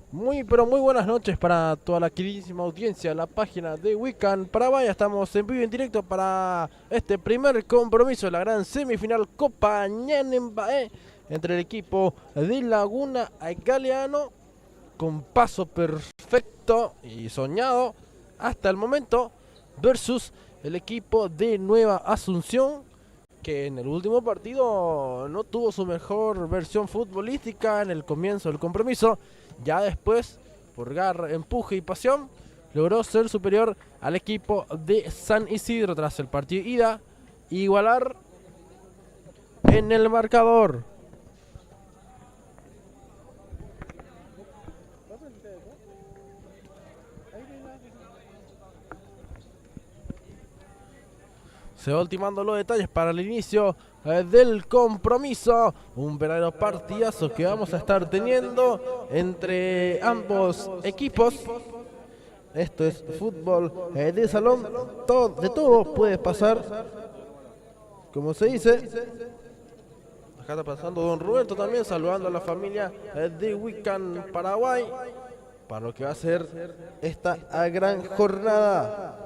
Muy pero muy buenas noches para toda la queridísima audiencia de la página de Wiccan Paraguay. Estamos en vivo y en directo para este primer compromiso de la gran semifinal Copa Ñanembaé entre el equipo de Laguna Galeano, con paso perfecto y soñado hasta el momento, versus el equipo de Nueva Asunción, que en el último partido no tuvo su mejor versión futbolística en el comienzo del compromiso. Ya después, por garra, empuje y pasión, logró ser superior al equipo de San Isidro tras el partido de ida, igualar en el marcador. Se va ultimando los detalles para el inicio del compromiso. Un verdadero partidazo que vamos a estar teniendo entre ambos equipos. Esto es fútbol de salón. De todo puede pasar, como se dice. Acá está pasando don Roberto también, saludando a la familia de Wiccan Paraguay para lo que va a ser esta gran jornada.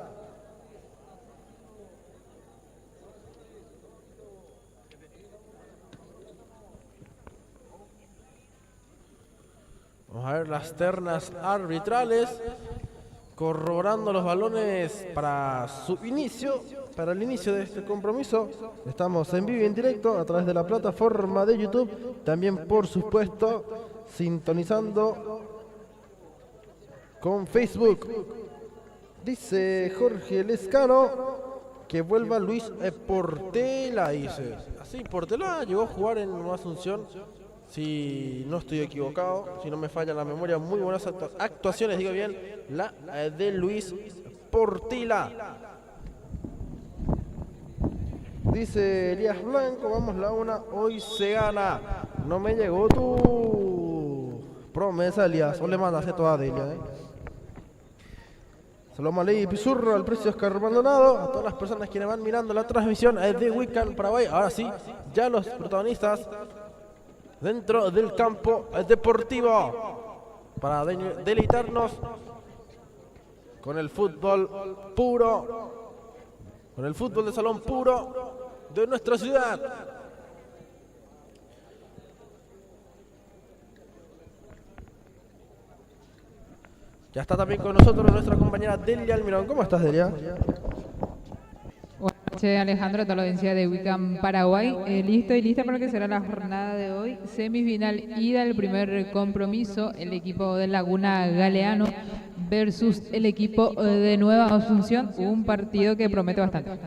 Vamos a ver las ternas arbitrales corroborando los balones para su inicio, para el inicio de este compromiso. Estamos en vivo y en directo a través de la plataforma de YouTube, también por supuesto sintonizando con Facebook. Dice Jorge Lescano que vuelva Luis Portela, dice. Así, Portela llegó a jugar en Asunción, si no estoy equivocado, si no me falla la memoria. Muy buenas actuaciones, digo bien, la de Luis Portela. Dice Elías Blanco, vamos la una, hoy se gana. No me llegó tu promesa, Elías, o le mandas esto a Delia, Saludos a Ley Pizurro, al precio Oscar Maldonado, a todas las personas que van mirando la transmisión de Wiccan Paraguay. Ahora sí, ya los protagonistas dentro del campo deportivo para deleitarnos con el fútbol puro, con el fútbol de salón puro de nuestra ciudad. Ya está también con nosotros nuestra compañera Delia Almirón. ¿Cómo estás, Delia? Buenas noches, Alejandro, a toda la audiencia de Wiccan Paraguay. Listo y lista para lo que será la jornada de hoy. Semifinal ida, el primer compromiso, el equipo de Laguna Galeano versus el equipo de Nueva Asunción. Un partido que promete bastante.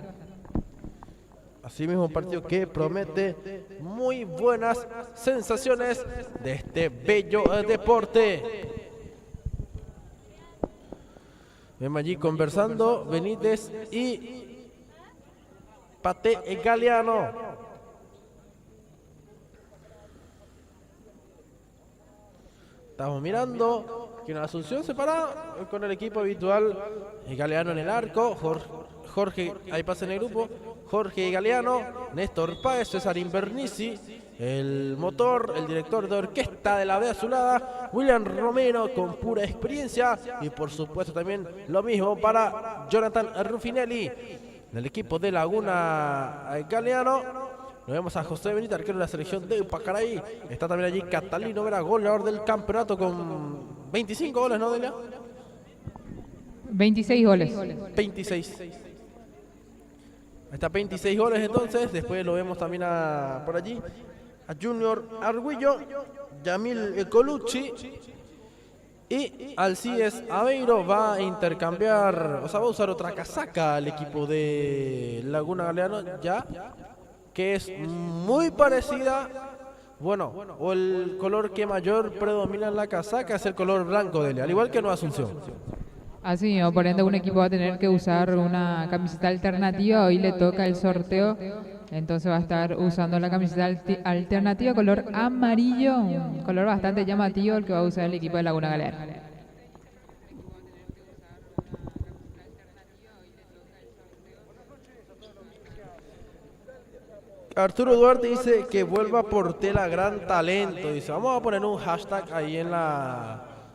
Así mismo, un partido que promete muy buenas sensaciones de este bello deporte. Vemos allí conversando Benítez y Pate Galeano. Estamos mirando que en Asunción se para con el equipo habitual. Galeano en el arco, Jorge, ahí pasa en el grupo, Jorge Galeano, Néstor Páez, César Invernici, el motor, el director de orquesta de la B Azulada, William Romero, con pura experiencia, y por supuesto también lo mismo para Jonathan Ruffinelli, del equipo de Laguna Galeano. Nos vemos a José Benítez, arquero de la selección de Pacaraí. Está también allí Catalino Vera, goleador del campeonato con 25 goles, ¿no, Delia? 26 goles. 26. Está 26 goles entonces. Después lo vemos también por allí a Junior Arguillo, Yamil Colucci y Alcides Aveiro. Va a intercambiar, o sea, va a usar otra casaca al equipo de Laguna Galeano, ya que es muy parecida. Bueno, o el color que mayor predomina en la casaca es el color blanco de él, al igual que Nueva Asunción. Así, o por ende, un equipo va a tener que usar una camiseta alternativa. Hoy le toca el sorteo, entonces va a estar usando la camiseta alternativa color amarillo, un color bastante llamativo el que va a usar el equipo de Laguna Galeano. Arturo Duarte dice que vuelva Portela, gran talento. Dice, vamos a poner un hashtag ahí en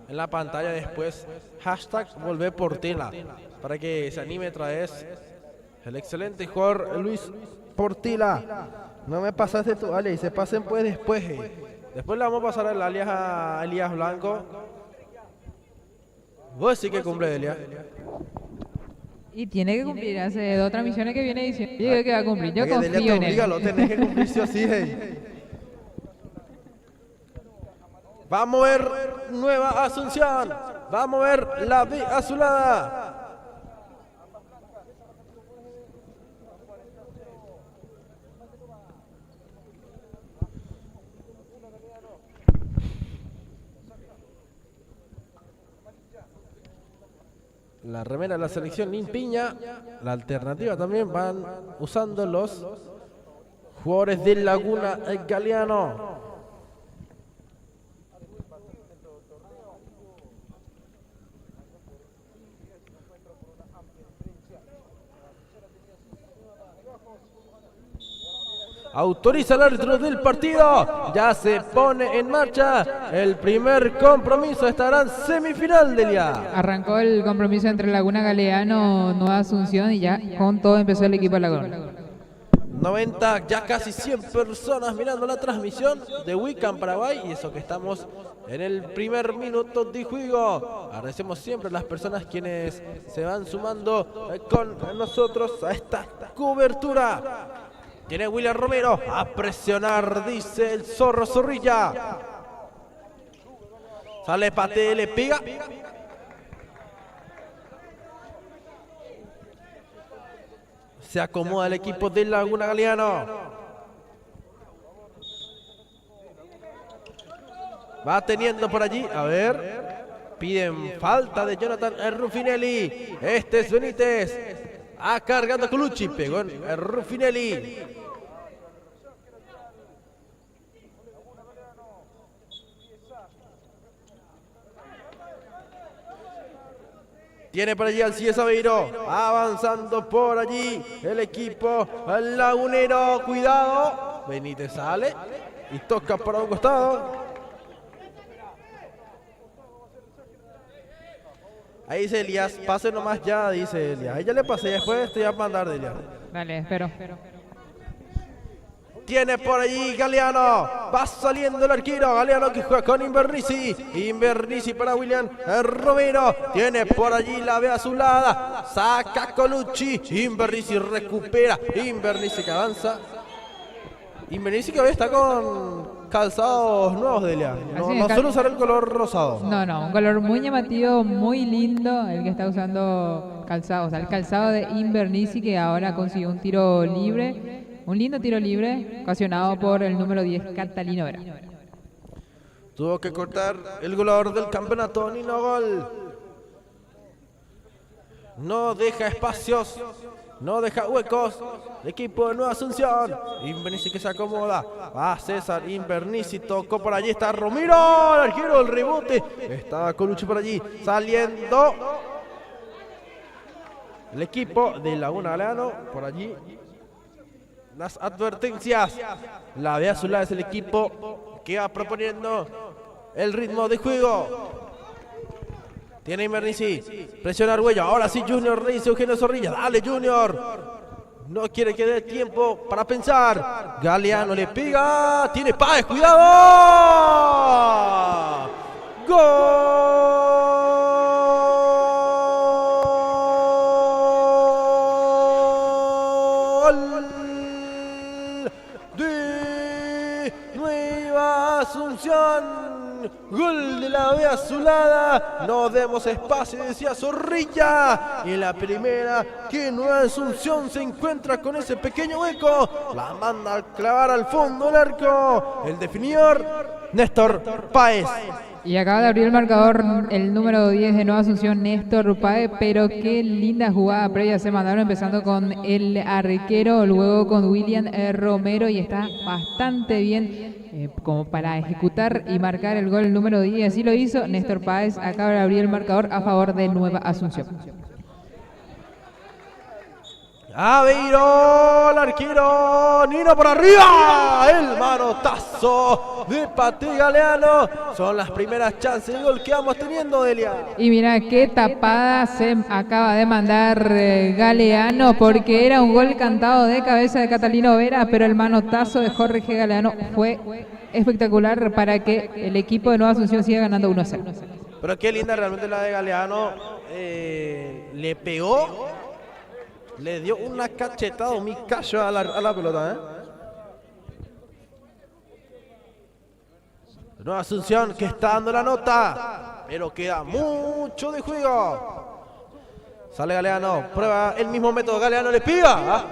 en la pantalla después hashtag volver Portela para que se anime otra vez el excelente jugador Luis Portela. No me pasaste tu alias, se pasen pues después. Después le vamos a pasar el alias a Elías Blanco. Vos sí que cumple, Elia. Y tiene que cumplir, hace 2 transmisiones que viene diciendo que va a cumplir. Yo confío en él. Lo tenés que cumplir sí o sí, hey. Vamos a ver Nueva Asunción. Vamos a ver la B azulada. La remera de la selección Limpiña. La alternativa también van usando los jugadores de Laguna Galeano. Autoriza el árbitro del partido. Ya se pone en marcha el primer compromiso. Estará en semifinal del día. Arrancó el compromiso entre Laguna Galeano, Nueva Asunción y ya con todo empezó el equipo de Laguna. 90, ya casi 100 personas mirando la transmisión de Wiccan Paraguay. Y eso que estamos en el primer minuto de juego. Agradecemos siempre a las personas quienes se van sumando con nosotros a esta cobertura. Tiene William Romero a presionar, dice el Zorro Zorrilla. Sale Pate, le pega. Se acomoda el equipo de Laguna Galeano. Va teniendo por allí, a ver. Piden falta de Jonathan Ruffinelli. Este es Benítez. Cargando a Colucci, pegó en Ruffinelli. Tiene por allí al Cies Aveiro, avanzando por allí el equipo lagunero, cuidado, Benítez sale y toca para un costado. Ahí dice Elías, pase nomás ya, dice Elías. Ahí ya le pasé, después te voy a mandar de Elías. Dale, espero. Tiene por allí Galeano, va saliendo el arquero, Galeano que juega con Invernici, Invernici para William Romero, tiene por allí la B azulada, saca Colucci, Invernici recupera, Invernici que avanza, Invernici que hoy está con calzados nuevos de Elia, no solo usar el color rosado. No, un color muy llamativo, muy lindo, el que está usando calzado, o sea, el calzado de Invernici que ahora consiguió un tiro libre. Un lindo tiro libre, ocasionado por el número 10, Catalino Vera. Tuvo que cortar el goleador del campeonato, Nino Gol. No deja espacios, no deja huecos. El equipo de Nueva Asunción. Invernici que se acomoda. Va César Invernici, tocó por allí, está Romero, el arquero, el rebote. Estaba Colucci por allí, saliendo. El equipo de Laguna Galeano, por allí. Las advertencias. La B azulada es el equipo que va proponiendo el ritmo de juego. Tiene Invernici. Presiona Arguello. Ahora sí Junior, dice Eugenio Zorrilla. Dale Junior. No quiere que dé tiempo para pensar. Galeano le pega. Tiene Páez. ¡Cuidado! ¡Gol! Asunción, gol de la B azulada, no demos espacio, decía Zorrilla, y la primera que Nueva Asunción se encuentra con ese pequeño hueco, la manda a clavar al fondo del arco, el definidor Néstor Páez. Y acaba de abrir el marcador el número 10 de Nueva Asunción, Néstor Páez, pero qué linda jugada previa se mandaron, empezando con el arquero, luego con William Romero, y está bastante bien como para ejecutar y marcar el gol número 10, así lo hizo Néstor Páez, acaba de abrir el marcador a favor de Nueva Asunción. Aveiro, el arquero, Nino por arriba, el manotazo de Pate Galeano. Son las primeras chances de gol que vamos teniendo, Delia. Y mira qué tapada se acaba de mandar Galeano, porque era un gol cantado de cabeza de Catalino Vera, pero el manotazo de Jorge Galeano fue espectacular para que el equipo de Nueva Asunción siga ganando 1-0. Pero qué linda realmente la de Galeano. Le pegó, le dio una cachetada, un micayo a la pelota, Nueva Asunción que está dando la nota, pero queda mucho de juego. Sale Galeano, prueba el mismo método, Galeano le pega.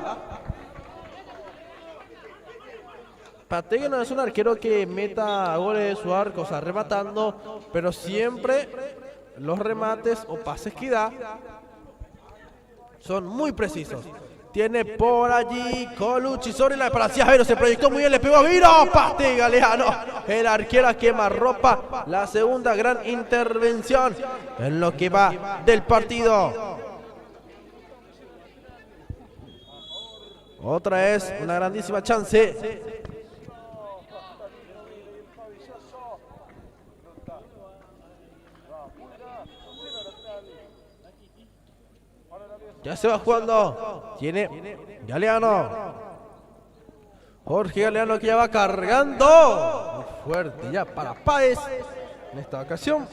Pategui no es un arquero que meta goles de su arco, o sea, rematando, pero siempre los remates o pases que da son muy precisos. Tiene por allí Colucci sobre la para Aveiro, se proyectó muy bien, le pegó a Viro, Pategui Galeano, el arquero a quemarropa, la segunda gran intervención en lo que va del partido. Otra es una grandísima chance. Ya se va jugando. Tiene Galeano. Jorge Galeano que ya va cargando. Muy fuerte ya para Páez en esta ocasión.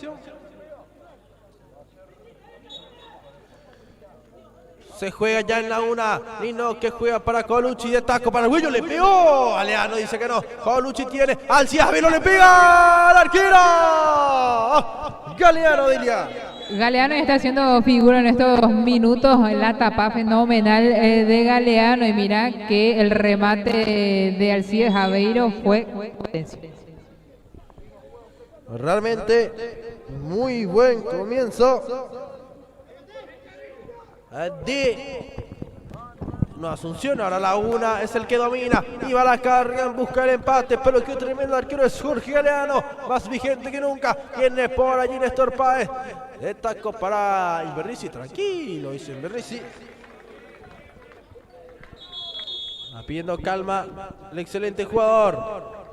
Se juega ya en la una. Nino que juega para Colucci de taco para el Huillo. Le pegó. Galeano dice que no. Colucci tiene. Alciavelo le pega al arquero. Galeano Delia. Galeano está haciendo figura en estos minutos en la tapa fenomenal de Galeano. Y mira que el remate de Alcides Aveiro fue potencia. Realmente muy buen comienzo de Nueva Asunción. Ahora la una es el que domina y va a la carga en busca del empate, pero qué tremendo arquero es Jorge Galeano, más vigente que nunca. Viene por allí Néstor Páez, de taco para Ilberrizzi, tranquilo, dice Ilberrizzi. Pidiendo calma el excelente jugador.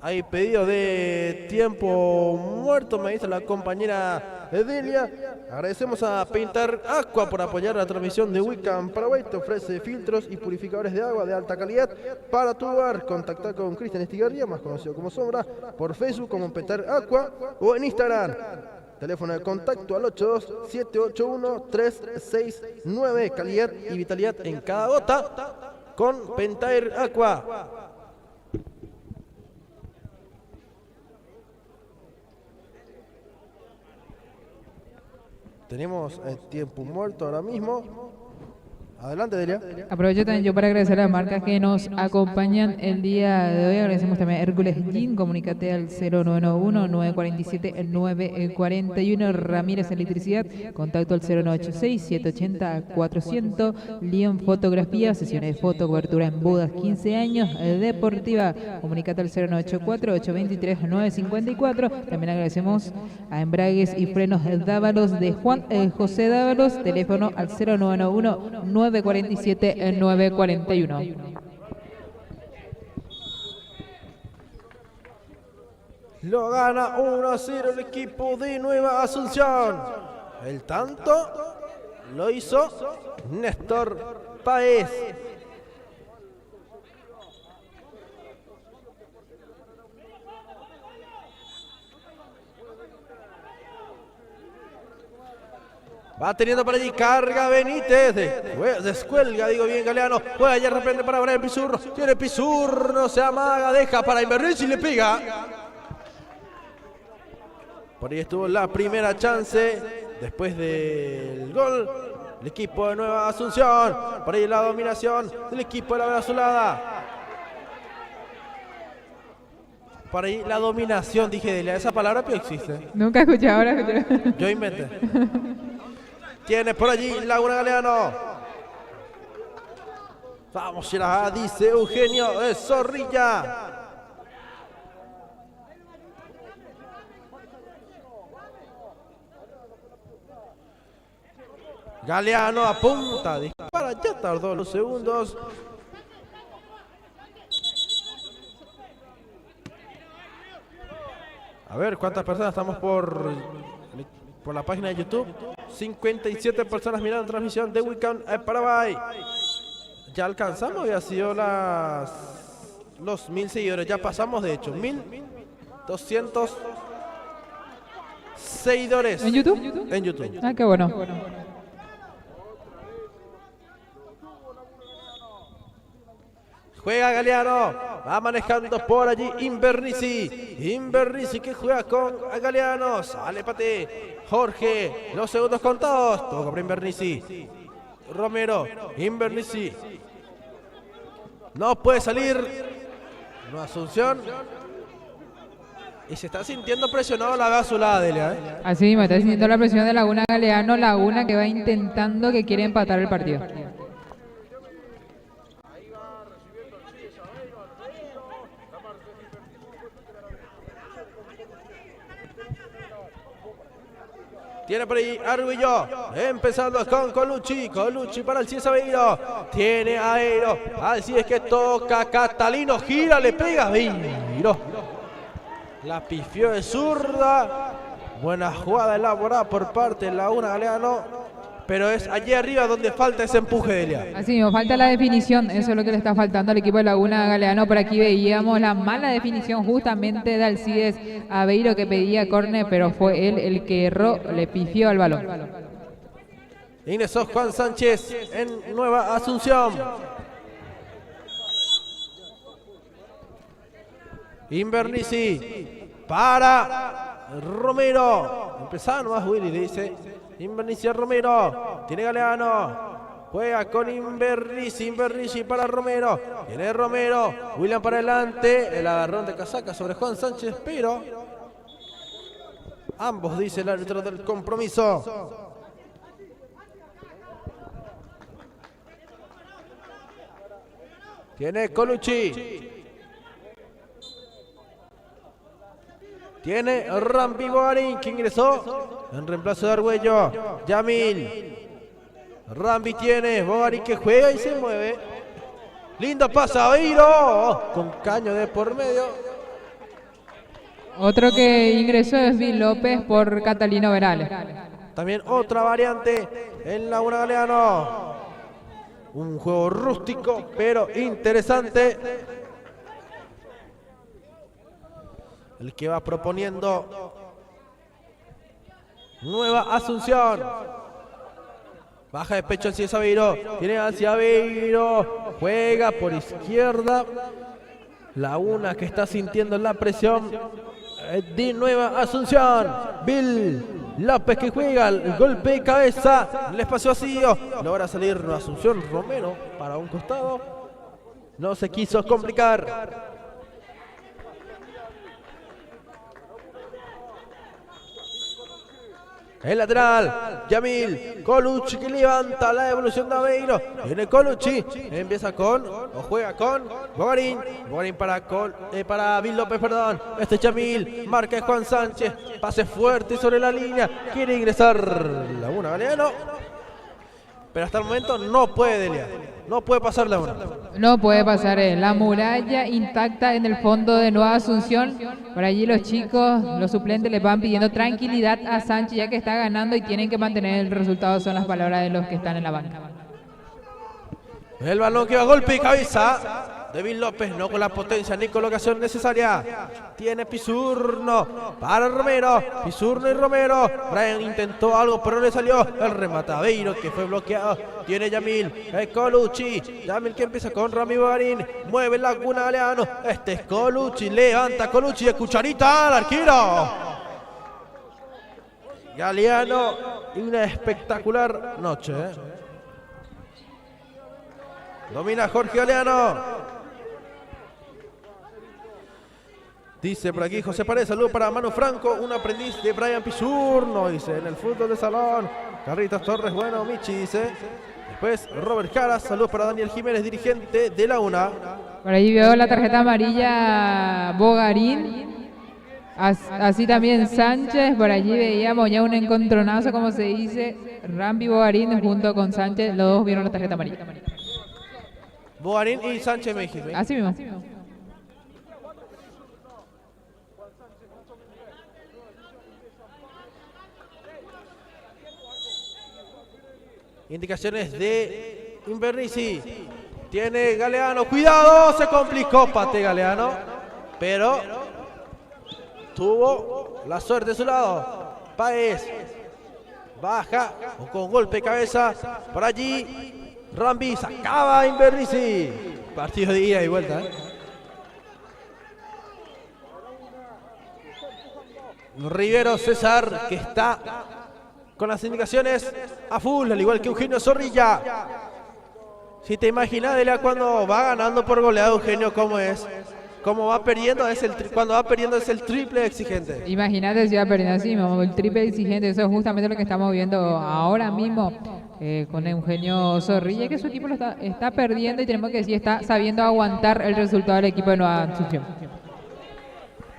Hay pedido de tiempo muerto, me dice la compañera Delia. Agradecemos a Pintar Aqua por apoyar la transmisión de Wicam Paraguay. Te ofrece filtros y purificadores de agua de alta calidad para tu hogar. Contacta con Cristian Estigarría, más conocido como Sombra, por Facebook como Pintar Aqua o en Instagram. Teléfono de contacto al 82-781-369. Calidad y vitalidad en cada gota con Pentair Aqua. Tenemos el tiempo muerto ahora mismo. Adelante, Delia. Aprovecho también yo para agradecer a las marcas que nos acompañan el día de hoy. Agradecemos también a Hércules Gin, comunícate al 0991-947-941. Ramírez Electricidad, contacto al 0986-780-400. León Fotografía, sesiones de foto, cobertura en bodas, 15 años, deportiva. Comunícate al 0984-823-954. También agradecemos a Embragues y Frenos Dávalos de Juan José Dávalos, teléfono al 0991-947-941. Lo gana 1-0 el equipo de Nueva Asunción. El tanto lo hizo Néstor Páez. Va teniendo por allí, carga Benítez, descuelga, digo bien, Galeano, juega ya, reprende para Brian Pizurro, tiene Pizurro, se amaga, deja para Ilberrizzi y le pega. Por ahí estuvo la primera chance, después del gol, el equipo de Nueva Asunción, por ahí la dominación del equipo de la Venezuela. Por ahí la dominación, dije, de esa palabra pero existe. Nunca escuché, ahora escuché. Yo inventé. Tiene por allí Laura Galeano. Vamos, Shiraha, dice Eugenio Zorrilla. Galeano apunta, dispara, ya tardó los segundos. A ver cuántas personas estamos por la página de YouTube. 57 personas mirando la transmisión de Wiccan Paraguay. Ya alcanzamos, había sido los 1000 seguidores. Ya pasamos, de hecho, 1200 seguidores. ¿En YouTube? En YouTube. Ah, qué bueno. Juega Galeano, va manejando por allí Invernizzi que juega con Galeano, sale Pate, Jorge, los segundos contados, toca para Invernizzi, Romero, Invernizzi, no puede salir, no Asunción, y se está sintiendo presionado la Gazulá, Delia. Así me está sintiendo la presión de Laguna Galeano, Laguna que va intentando, que quiere empatar el partido. Tiene por ahí Arguillo, empezando con Colucci para el Cies Aveiro, tiene Aveiro, así es que toca Catalino, gira, le pega Aveiro, la pifió de zurda, buena jugada elaborada por parte de Laguna Galeano, pero es allí arriba donde falta ese empuje de Elia. Así mismo, falta la definición, eso es lo que le está faltando al equipo de Laguna Galeano. Por aquí veíamos la mala definición justamente de Alcides Aveiro, que pedía córner, pero fue él el que erró, le pifió al balón. Ingresó Juan Sánchez en Nueva Asunción. Invernizzi para Romero. Empezaron más Willy, le dice Invernizzi a Romero. Tiene Galeano. Juega con Invernizzi para Romero. Viene Romero. William para adelante. El agarrón de casaca sobre Juan Sánchez, pero ambos, dice el árbitro del compromiso. Tiene Colucci. Tiene Rambi Bogarín, que ingresó en reemplazo de Argüello. Yamil. Rambi tiene, Bogarín que juega y se mueve. Lindo pase a Aveiro, con Caño de por medio. Otro que ingresó es Bill López por Catalino Verales. También otra variante en Laguna Galeano. Un juego rústico, pero interesante. El que va proponiendo Nueva Asunción. Baja de pecho el Cies Aveiro. Tiene hacia Aveiro. Juega por izquierda. Laguna que está sintiendo la presión de Nueva Asunción. Bill López que juega el golpe de cabeza. El espacio vacío. Logra salir Nueva Asunción. Romero para un costado. No se quiso complicar. El lateral, Yamil, Colucci que levanta la devolución de Aveiro. Viene Colucci, empieza con, o juega con Bogarín. Bogarín para Bill López, perdón. Este es Yamil, marca Juan Sánchez. Pase fuerte sobre la línea. Quiere ingresar Laguna Galeano. Pero hasta el momento no puede, Delia. No puede pasar Laguna. No puede pasar. La muralla intacta en el fondo de Nueva Asunción. Por allí los chicos, los suplentes, les van pidiendo tranquilidad a Sánchez, ya que está ganando y tienen que mantener el resultado. Son las palabras de los que están en la banca. El balón que va a golpe de cabeza de Bill López, no con la potencia ni colocación necesaria. Tiene Pisurno para Romero. Pisurno y Romero. Brian intentó algo, pero no le salió. El remate a Aveiro, que fue bloqueado. Tiene Yamil, Colucci. Yamil que empieza con Rami Bogarín. Mueve Laguna Galeano. Este es Colucci. Levanta Colucci de cucharita al arquero. Galeano, una espectacular noche. Domina Jorge Galeano. Dice por aquí José Paredes, saludo para Manu Franco, un aprendiz de Brian Pisurno, dice, en el fútbol de salón. Carritos Torres, bueno, Michi, dice. Después Robert Caras, saludos para Daniel Jiménez, dirigente de la UNA. Por ahí veo la tarjeta amarilla Bogarín. Así también Sánchez, por allí veíamos ya un encontronazo, como se dice, Rambi Bogarín junto con Sánchez, los dos vieron la tarjeta amarilla. Bogarín y Sánchez México. Así mismo. Indicaciones de Invernizzi. Tiene Galeano. ¡Cuidado! Se complicó Pate Galeano. Pero tuvo la suerte de su lado. Páez. Baja. Con golpe de cabeza. Por allí. Rambi sacaba a Invernizzi. Partido de ida y vuelta. Rivero César, que está con las indicaciones a full, al igual que Eugenio Zorrilla. Si te imaginas, Delia, cuando va ganando por goleada, Eugenio, ¿cómo es? Como va perdiendo, cuando va perdiendo es el triple exigente. Imagínate si va perdiendo así, el triple exigente. Eso es justamente lo que estamos viendo ahora mismo con Eugenio Zorrilla, que su equipo lo está perdiendo y tenemos que decir, está sabiendo aguantar el resultado del equipo de Nueva Asunción.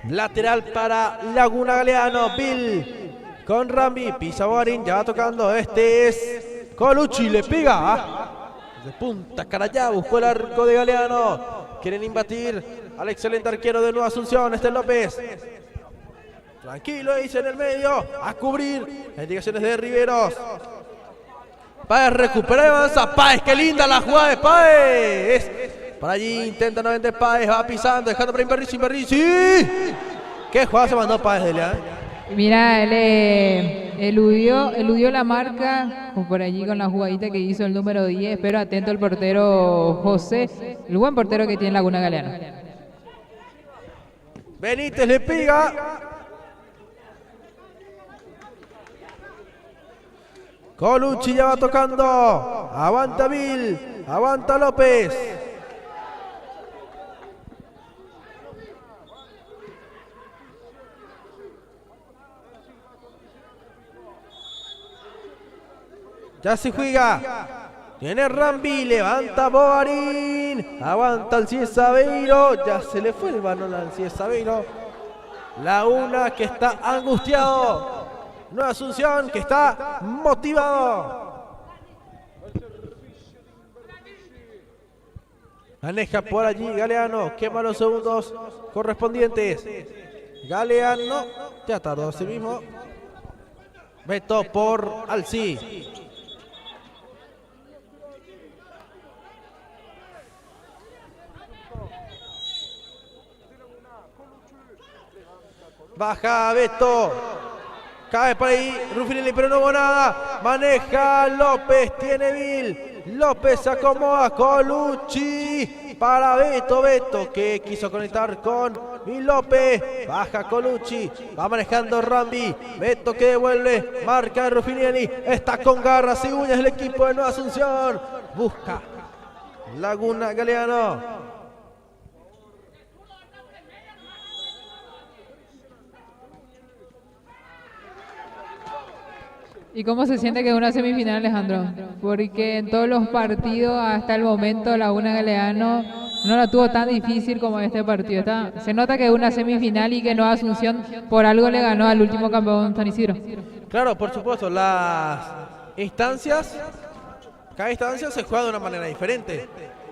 Lateral para Laguna Galeano, Bill con Rambi, pisa Bogarín, ya va tocando, este es Colucci, le pega. De punta, Carayá, buscó el arco de Galeano. Quieren imbatir al excelente arquero de Nueva Asunción, este López. Tranquilo, dice en el medio, a cubrir. Indicaciones de Riveros. Páez recupera y avanza. Páez, qué linda la jugada de Páez. Por allí intenta nuevamente Páez, va pisando, dejando para Invernizzi. Qué jugada se mandó Páez, Delia. Mira, él eludió la marca por allí con la jugadita que hizo el número 10, pero atento el portero José, el buen portero que tiene Laguna Galeano. Benítez le pega. Colucci ya va tocando. Aguanta Bill, aguanta López. Ya se juega. Tiene Rambi, levanta Bogarín. Aguanta el Ciesaveiro. Ya se le fue el balón al Ciesaveiro. Laguna que está angustiado. Nueva Asunción que está motivado. Maneja por allí Galeano. Quema los segundos correspondientes. Galeano. Ya tardó así mismo. Beto por Alcí. Baja Beto. Cae por ahí Ruffinelli, pero no hubo nada. Maneja López, tiene Bill. López se acomoda. Colucci para Beto. Beto que quiso conectar con Bill López. Baja Colucci. Va manejando Rambi. Beto que devuelve. Marca Ruffinelli. Está con garras y uñas el equipo de Nueva Asunción. Busca Laguna Galeano. ¿Y cómo se siente que es una semifinal, Alejandro? Porque en todos los partidos hasta el momento Laguna Galeano no la tuvo tan difícil como este partido. Se nota que es una semifinal y que Nueva Asunción por algo le ganó al último campeón San Isidro. Claro, por supuesto, las instancias, cada instancia se juega de una manera diferente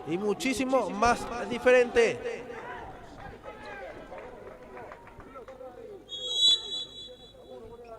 y muchísimo más diferente.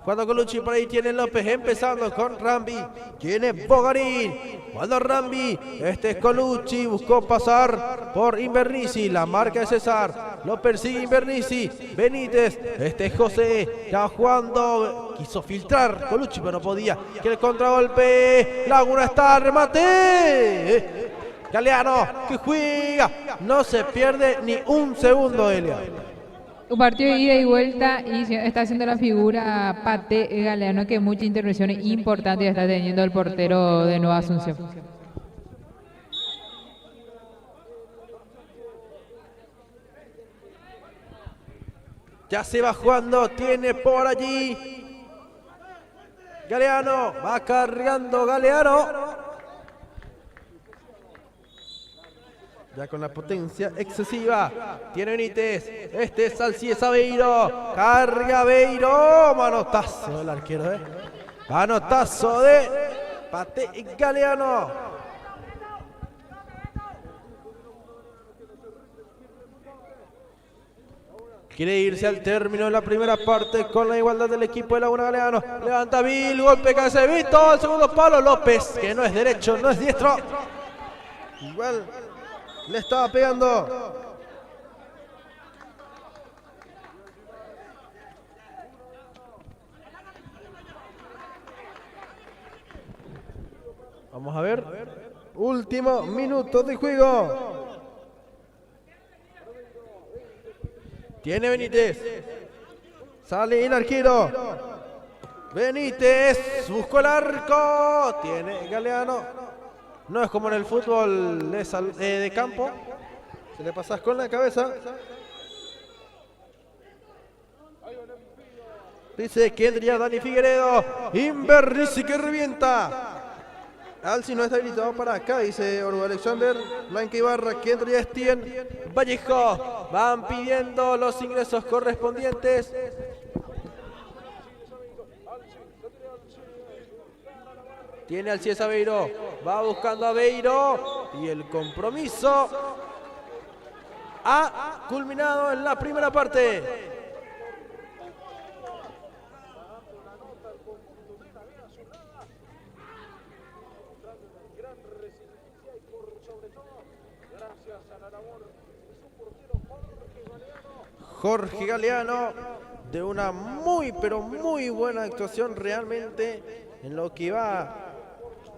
Cuando Colucci por ahí tiene López empezando con Rambi. Tiene Bogarín. Cuando Rambi. Este es Colucci. Buscó pasar por Invernizzi. La marca de César. Lo persigue Invernizzi. Benítez. Este es José. Ya jugando. Quiso filtrar Colucci pero no podía. Quiere el contragolpe. Laguna está. Remate. Galeano que juega. No se pierde ni un segundo, Elia. Un partido de ida y vuelta y está haciendo la figura Pate Galeano, que muchas intervenciones importantes está teniendo el portero de Nueva Asunción. Ya se va jugando, tiene por allí Galeano, va cargando Galeano. Ya con la potencia excesiva. Tiene Benítez. Este es Alcides Aveiro. Carga Aveiro. Manotazo del arquero, Manotazo de Pate Galeano. Quiere irse al término de la primera parte con la igualdad del equipo de Laguna Galeano. Levanta Vil, golpe Casevito, el segundo palo López, que no es derecho, no es diestro. Igual le estaba pegando. Vamos a ver. Último minuto de juego. Tiene Benítez. Sale el arquero. Benítez. Buscó el arco. Tiene Galeano. No es como en el fútbol de campo. Se le pasas con la cabeza. Dice que tendría Dani Figueredo. Invernici que revienta. Alci no está habilitado para acá, dice Orgo Alexander. Blanca Ibarra, Kendria Stien, Vallejo. Van pidiendo los ingresos correspondientes. Tiene Alcides Aveiro. Va buscando a Aveiro. Y el compromiso ha culminado en la primera parte. Jorge Galeano, de una muy pero muy buena actuación realmente en lo que va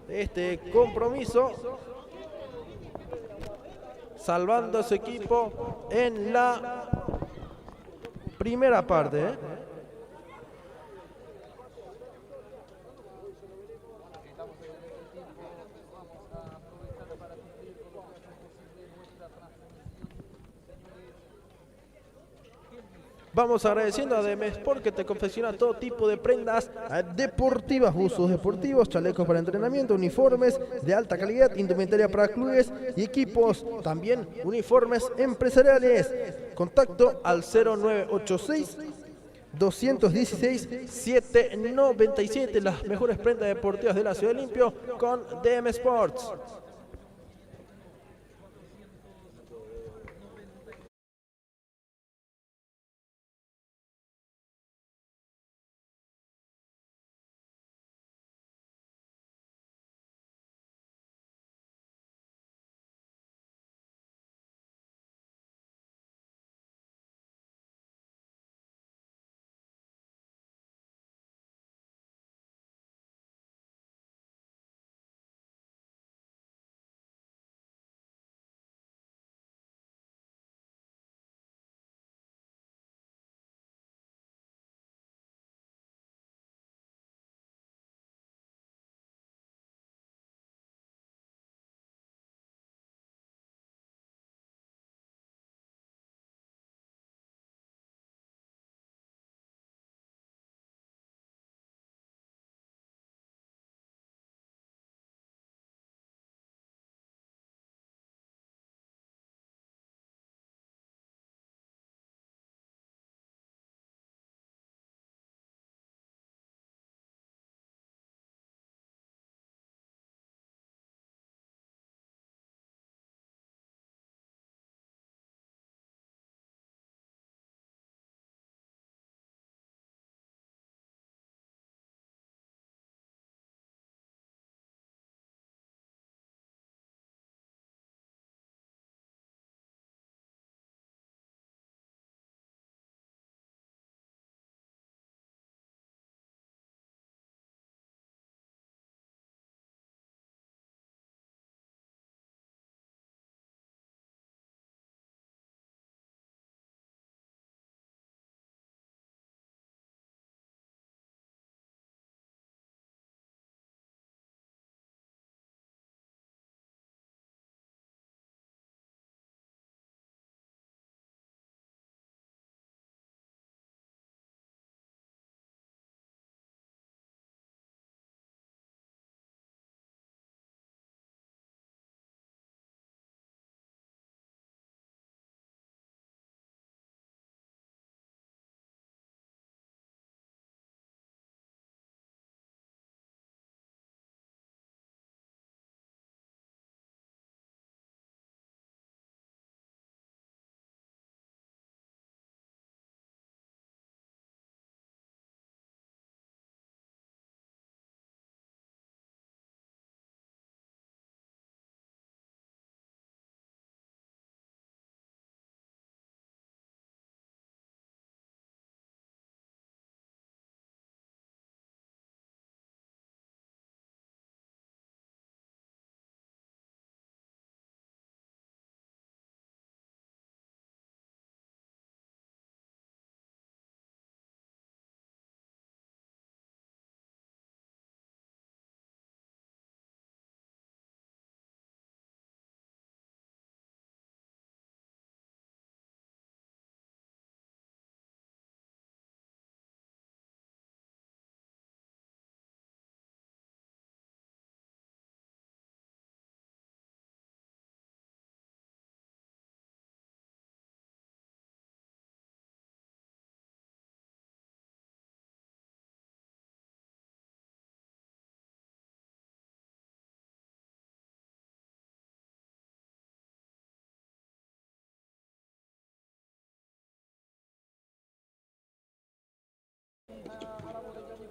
este compromiso, salvando a su equipo en la primera parte. Vamos agradeciendo a Demesport, que te confecciona todo tipo de prendas deportivas, buzos deportivos, chalecos para entrenamiento, uniformes de alta calidad, indumentaria para clubes y equipos, también uniformes empresariales. Contacto al 0986 216 797, las mejores prendas deportivas de la ciudad de Limpio con DM Sports.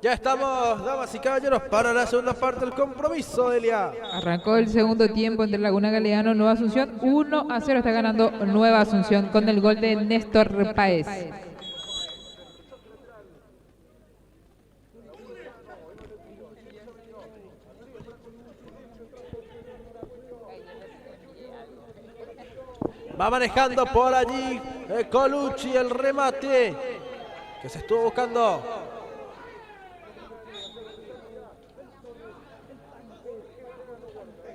Ya estamos, damas y caballeros, para la segunda parte del compromiso, Delia. Arrancó el segundo tiempo entre Laguna Galeano Nueva Asunción. 1-0 está ganando Nueva Asunción con el gol de Néstor Páez. Va manejando por allí Colucci, el remate que se estuvo buscando.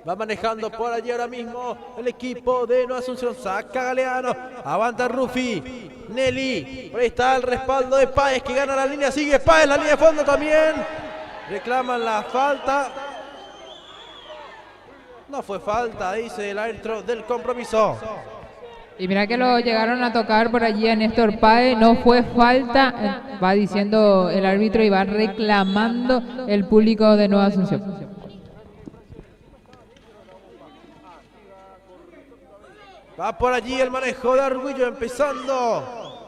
Va manejando por allí ahora mismo el equipo de Nueva Asunción. Saca Galeano, aguanta Rufi, Nelly. Por ahí está el respaldo de Páez que gana la línea. Sigue Páez, la línea de fondo también. Reclaman la falta. No fue falta, dice el árbitro del compromiso. Y mira que lo llegaron a tocar por allí a Néstor Páez, no fue falta, va diciendo el árbitro y va reclamando el público de Nueva Asunción. Va por allí el manejo de Arguello empezando.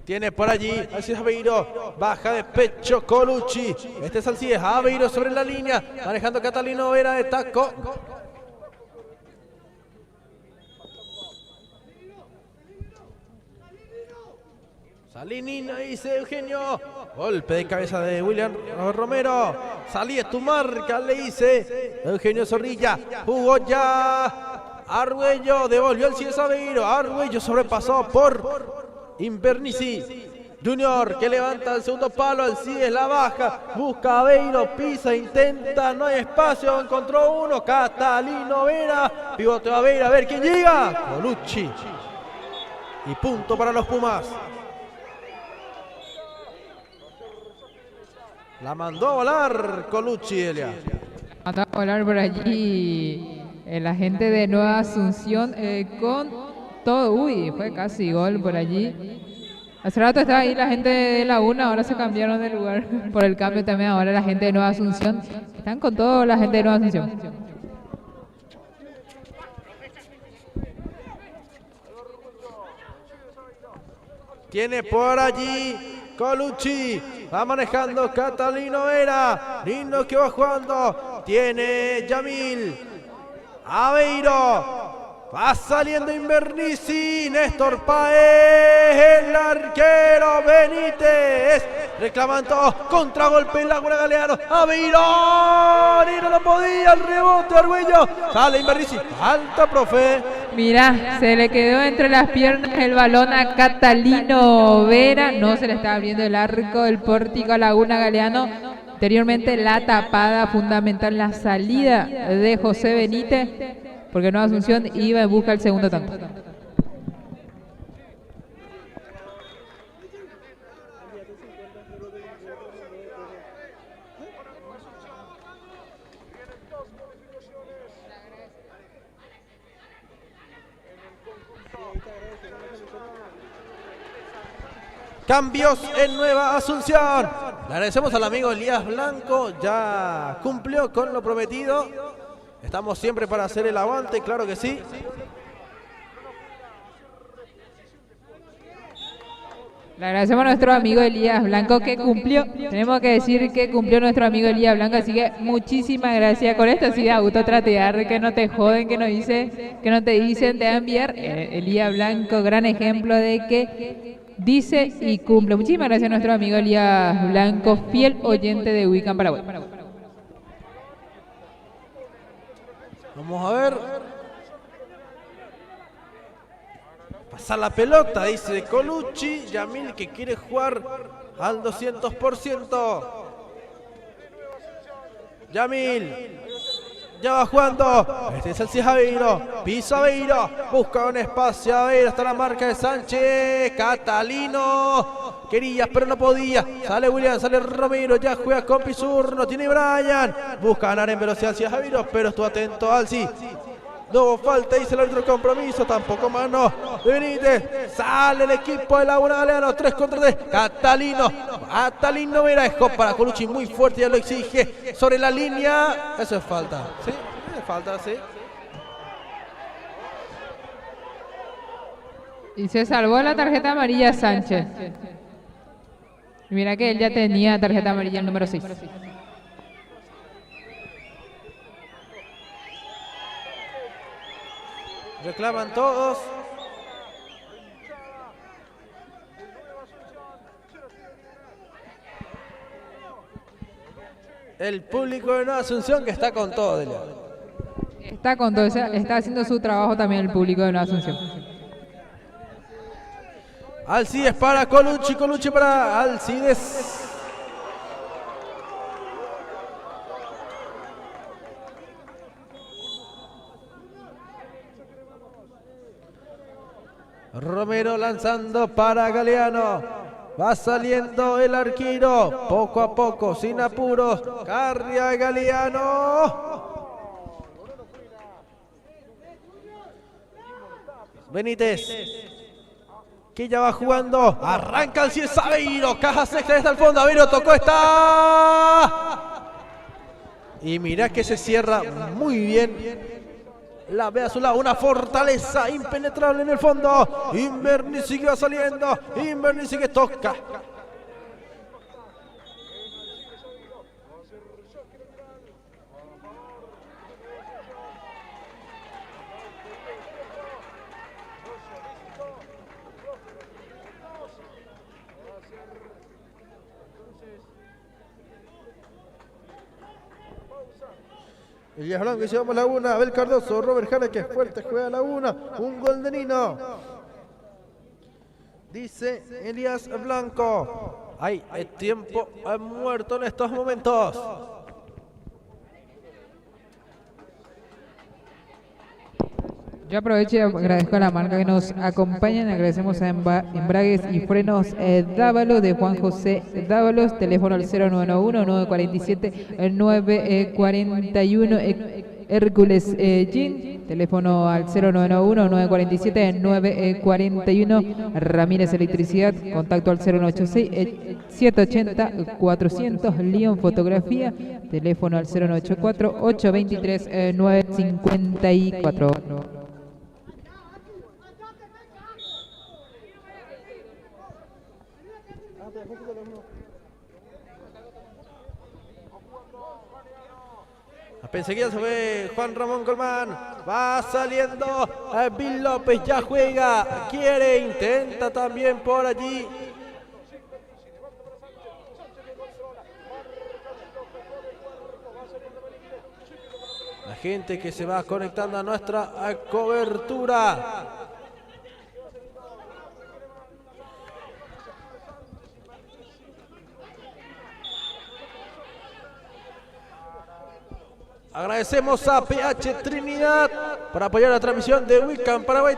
Tiene por allí Alcides Aveiro, baja de pecho Colucci. Este es Alcides Aveiro sobre la línea, manejando Catalino Vera de taco. Salinina, dice Eugenio. Golpe de cabeza de William Romero. Salí es tu marca, le dice Eugenio Zorrilla. Jugó ya Arguello, devolvió Alcides Aveiro. Arguello sobrepasó por Invernici. Junior que levanta el segundo palo, Alcides la baja, busca a Aveiro, pisa, intenta, no hay espacio, encontró uno, Catalino Vera, pivote a Aveiro, a ver quién llega. Colucci. Y punto para los Pumas. La mandó a volar Colucci, Elia. Mandó a volar por allí la gente de Nueva Asunción con todo. Uy, fue casi gol por allí. Hace rato estaba ahí la gente de Laguna, ahora se cambiaron de lugar por el cambio también. Ahora la gente de Nueva Asunción. Están con todo la gente de Nueva Asunción. Tiene por allí Colucci, va manejando Catalino Vera, lindo que va jugando, tiene Yamil, Aveiro, va saliendo Invernici, Néstor Páez, el arquero Benítez, reclaman todos, contragolpe en Laguna Galeano, Aveiro, ni no lo podía, el rebote Arguello, sale Invernici, alta profe. Mira, se le quedó entre las piernas el balón a Catalino Vera. No se le está abriendo el arco del pórtico a Laguna Galeano. Anteriormente la tapada fundamental, la salida de José Benítez, porque Nueva Asunción iba en busca del segundo tanto. Cambios en Nueva Asunción. Le agradecemos al amigo Elías Blanco, ya cumplió con lo prometido. Estamos siempre para hacer el aguante, claro que sí. Le agradecemos a nuestro amigo Elías Blanco que cumplió. Tenemos que decir que cumplió nuestro amigo Elías Blanco, así que muchísimas gracias con esto. Sí, da gusto tratear, que no te joden, que no te dicen, te va a enviar. Elías Blanco, gran ejemplo de que dice y cumple. Muchísimas gracias a nuestro amigo Elías Blanco, fiel oyente de Wiccan Paraguay. Vamos a ver. Pasa la pelota, dice Colucci. Yamil que quiere jugar al 200%. Yamil. Ya va jugando. Este es Alcides Aveiro. Pisa Aveiro. Busca un espacio. Aveiro. Está la marca de Sánchez. Catalino. Quería, pero no podía. Sale William. Sale Romero. Ya juega con Pizurno. Tiene Brian. Busca ganar en velocidad Alcides Aveiro. Pero estuvo atento Alci. No hubo falta, dice el árbitro de compromiso. Tampoco mano de Benítez. Sale el equipo de Laguna Galeano. 3 contra 3. Catalino. Mira, es para Colucci muy fuerte, ya lo exige. Sobre la línea. Eso es falta. Sí, es falta, sí. Y se salvó la tarjeta amarilla Sánchez. Mira que él ya tenía tarjeta amarilla el número 6. Reclaman todos. El público de Nueva Asunción que está con todo, Delia. Está con todo, está haciendo su trabajo también el público de Nueva Asunción. Alcides para Colucci para Alcides. Romero lanzando para Galeano. Va saliendo el arquero, poco a poco, sin apuros. Carria Galeano. Benítez, que ya va jugando. Arranca el Ciel Sabeiro. Caja sexta desde el fondo. Aveiro tocó, está. Y mirá que se cierra muy bien. La ve a su lado, una fortaleza impenetrable en el fondo. Invernizzi que va saliendo. Invernizzi que toca. Elías Blanco y llevamos Laguna. Abel Cardoso, Robert Jara, que es fuerte, juega Laguna. Un gol de Nino. Dice Elías Blanco. Hay tiempo muerto en estos momentos. Yo aprovecho y agradezco a la marca que nos acompañan. Agradecemos a Embragues y Frenos Dávalos de Juan José Dávalos. Teléfono al 0991-947-941. Hércules Gin. Teléfono al 0991-947-941. Ramírez Electricidad. Contacto al 0986-780-400. León Fotografía. Teléfono al 0984-823-954. Enseguida se ve Juan Ramón Colmán. Va saliendo Bill López. Ya juega. Quiere. Intenta también por allí. La gente que se va conectando a nuestra cobertura. Agradecemos a PH Trinidad por apoyar la transmisión de Wiccan Paraguay.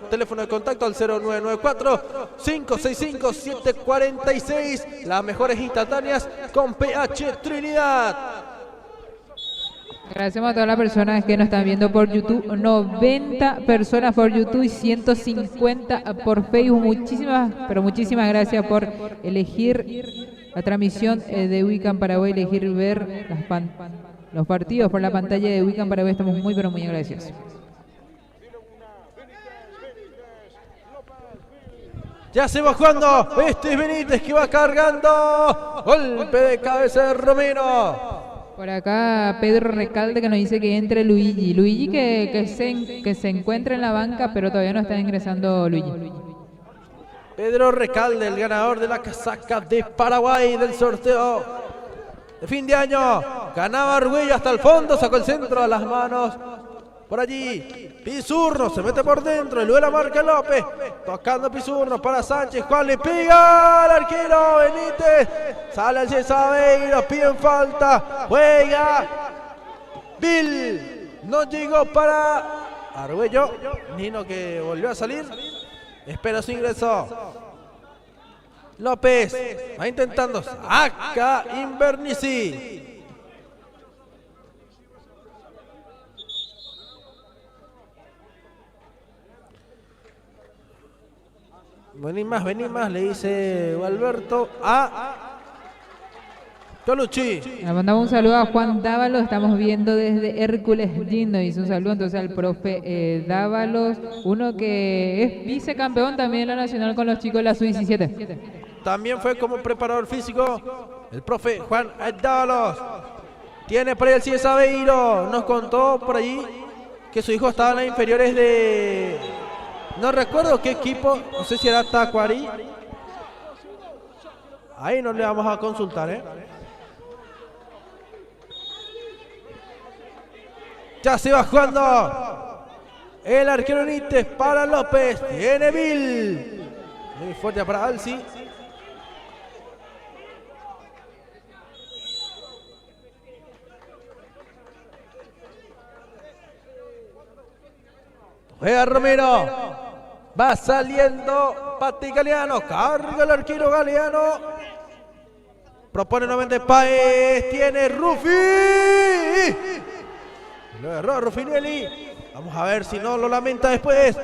Teléfono de contacto al 0994-565-746. Las mejores instantáneas con PH Trinidad. Agradecemos a todas las personas que nos están viendo por YouTube. 90 personas por YouTube y 150 por Facebook. Muchísimas gracias por elegir la transmisión de Wiccan Paraguay, elegir ver los partidos por la pantalla de Wiccan Paraguay. Estamos muy agradecidos. Ya se va jugando. Este es Benítez que va cargando. Golpe de cabeza de Romero. Por acá Pedro Recalde que nos dice que entre Luigi. Luigi que se encuentra en la banca, pero todavía no está ingresando Luigi. Pedro Recalde, el ganador de la casaca de Paraguay del sorteo de fin de año. Ganaba Argüello hasta el fondo, sacó el centro a las manos. Por allí, Pizurro se mete por dentro, y luego la marca López. Tocando Pizurro para Sánchez. Juan le pega al arquero Benítez. Sale al Sabeiro, piden falta. Juega Bill. No llegó para Argüello. Nino que volvió a salir. Espera su ingreso. López va intentando. Acá Invernizzi. Vení más, le dice Alberto a Colucci. Le mandamos un saludo a Juan Dávalos, estamos viendo desde Hércules Lindo, hizo un saludo entonces al profe Dávalos, uno que es vicecampeón también en la nacional con los chicos de la Sub-17. También fue como preparador físico el profe Juan Dávalos. Tiene por ahí el Cies Aveiro, nos contó por allí que su hijo estaba en las inferiores de... No recuerdo qué equipo, no sé si era Tacuarí. Ahí no le vamos a consultar, Ya se va jugando el arquero Nites para López. Tiene Bill. Muy fuerte para Alci. Juega Romero. Va saliendo Pati Galeano. Carga el arquero Galeano. Propone nuevamente Páez. Tiene Rufi. Lo erró Rufinelli. Vamos a ver si no lo lamenta después.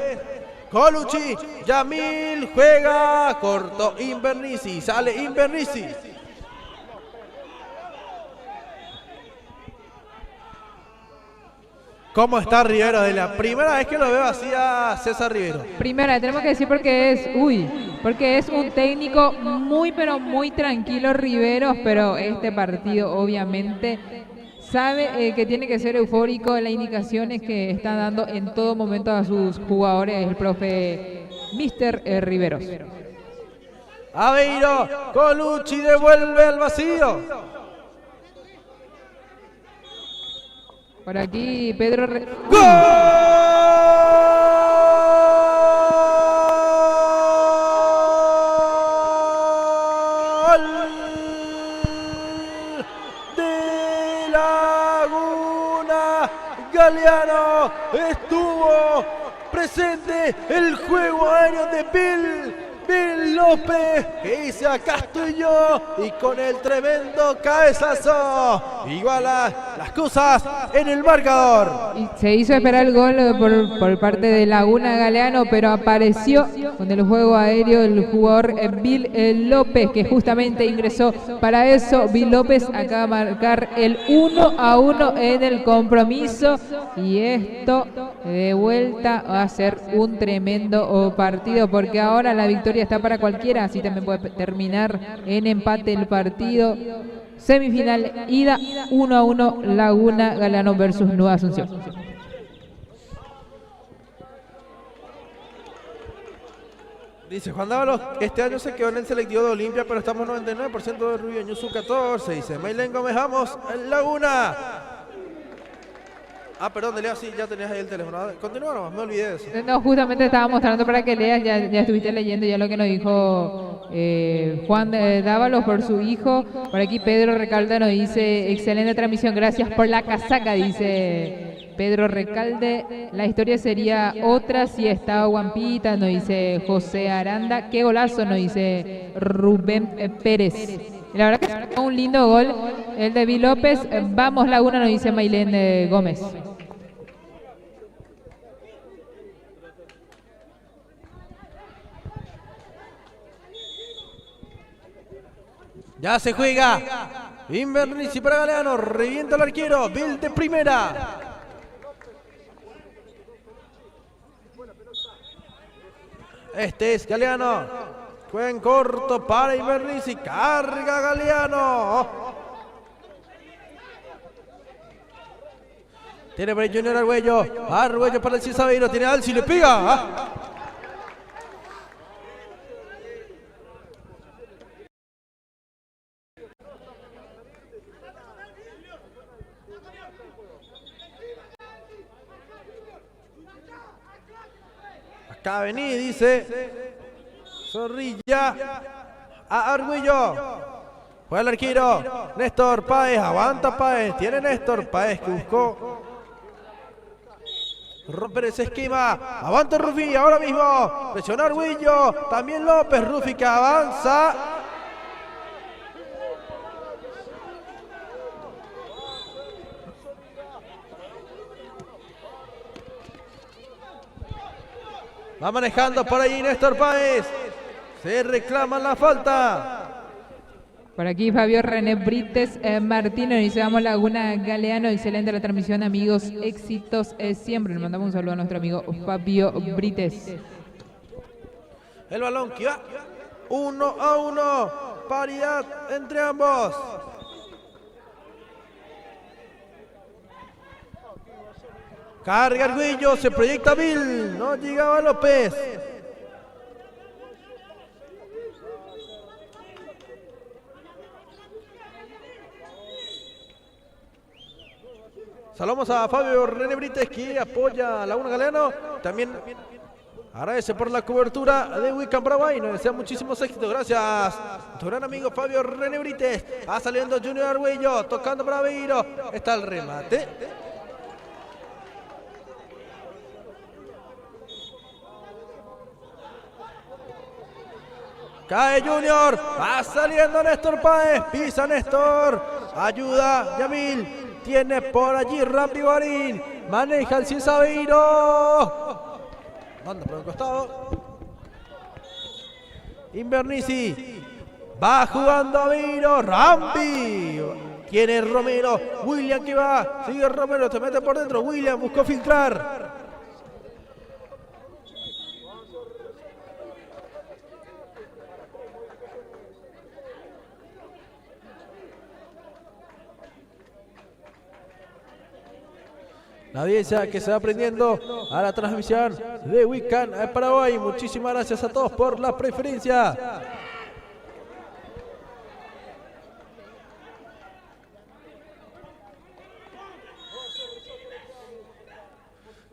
Colucci. Yamil juega. Corto Invernizzi. Sale Invernizzi. ¿Cómo está Rivero? De la primera vez que lo veo así a César Rivero. Primera, tenemos que decir porque es un técnico muy pero muy tranquilo Riveros, pero este partido obviamente sabe que tiene que ser eufórico en las indicaciones que está dando en todo momento a sus jugadores el profe Mister Riveros. Aveiro, Colucci devuelve al vacío. Por aquí Pedro... ¡Gol! De Laguna Galeano. Estuvo presente el juego aéreo de Bill López, que dice acá estoy yo, y con el tremendo cabezazo iguala las cosas en el marcador. Y se hizo esperar el gol por parte de Laguna Galeano, pero apareció con el juego aéreo el jugador Bill López, que justamente ingresó para eso. Bill López acaba de marcar el 1-1 en el compromiso, y esto de vuelta va a ser un tremendo partido, porque ahora la victoria está para cualquiera, así también puede terminar en empate el partido. Semifinal ida 1-1 Laguna Galeano versus Nueva Asunción. Dice Juan Dávalos, este año se quedó en el selectivo de Olimpia, pero estamos 99% de Rubio Ñuzu 14. Dice Maylen Gómez, vamos, en Laguna. Ah, perdón, Lea, sí, ya tenías ahí el teléfono. Continúa nomás, me olvidé de eso. No, justamente estaba mostrando para que leas, ya estuviste leyendo ya lo que nos dijo Juan Dávalos por su hijo. Por aquí Pedro Recalde nos dice, excelente transmisión, gracias por la casaca, dice Pedro Recalde. La historia sería otra si estaba Guampita, nos dice José Aranda. Qué golazo, nos dice Rubén Pérez. La verdad que es un lindo gol el de Bill López. Vamos Laguna, nos dice Maylen Gómez. Ya se juega. Invernizzi para Galeano. Revienta el arquero. Bill de primera. Este es Galeano. Juega en corto para Invernizzi. Carga Galeano. Tiene por ahí Junior Argüello. Argüello para el Cies Aveiro. Tiene Alci. Le pega. Acá vení, dice Zorrilla a Argüello. Juega el arquero Néstor Páez, aguanta Páez, tiene Néstor Páez que buscó romper ese esquema. Aguanta Rufi ahora mismo, presiona Argüello, también López. Rufi que avanza. Va manejando por ahí Néstor Páez. Se reclama la falta. Por aquí Fabio René Brites Martínez, dice vamos Laguna Galeano, excelente la transmisión amigos, éxitos siempre. Le mandamos un saludo a nuestro amigo Fabio Brites. El balón que va 1-1, paridad entre ambos. Carga Arguello, se proyecta Bill, no llegaba López. Saludamos a Fabio René Brites que apoya a Laguna Galeano. También agradece por la cobertura de Wiccan Paraguay. Nos desea muchísimos éxitos. Gracias. Tu gran amigo Fabio René Brites. Va saliendo Junior Arguello, tocando para Beiro. Está el remate. Cae Junior, va saliendo Néstor Páez, pisa Néstor, ayuda Yamil. Tiene por allí Rambi Guarín. Maneja el Ciesa Beiro. Manda por el costado. Invernizzi. Va jugando a Beiro. Rambi. Tiene Romero. William que va. Sigue Romero. Se mete por dentro. William buscó filtrar. La audiencia que se va aprendiendo a la transmisión de Wiccan Paraguay. Muchísimas gracias a todos por la preferencia.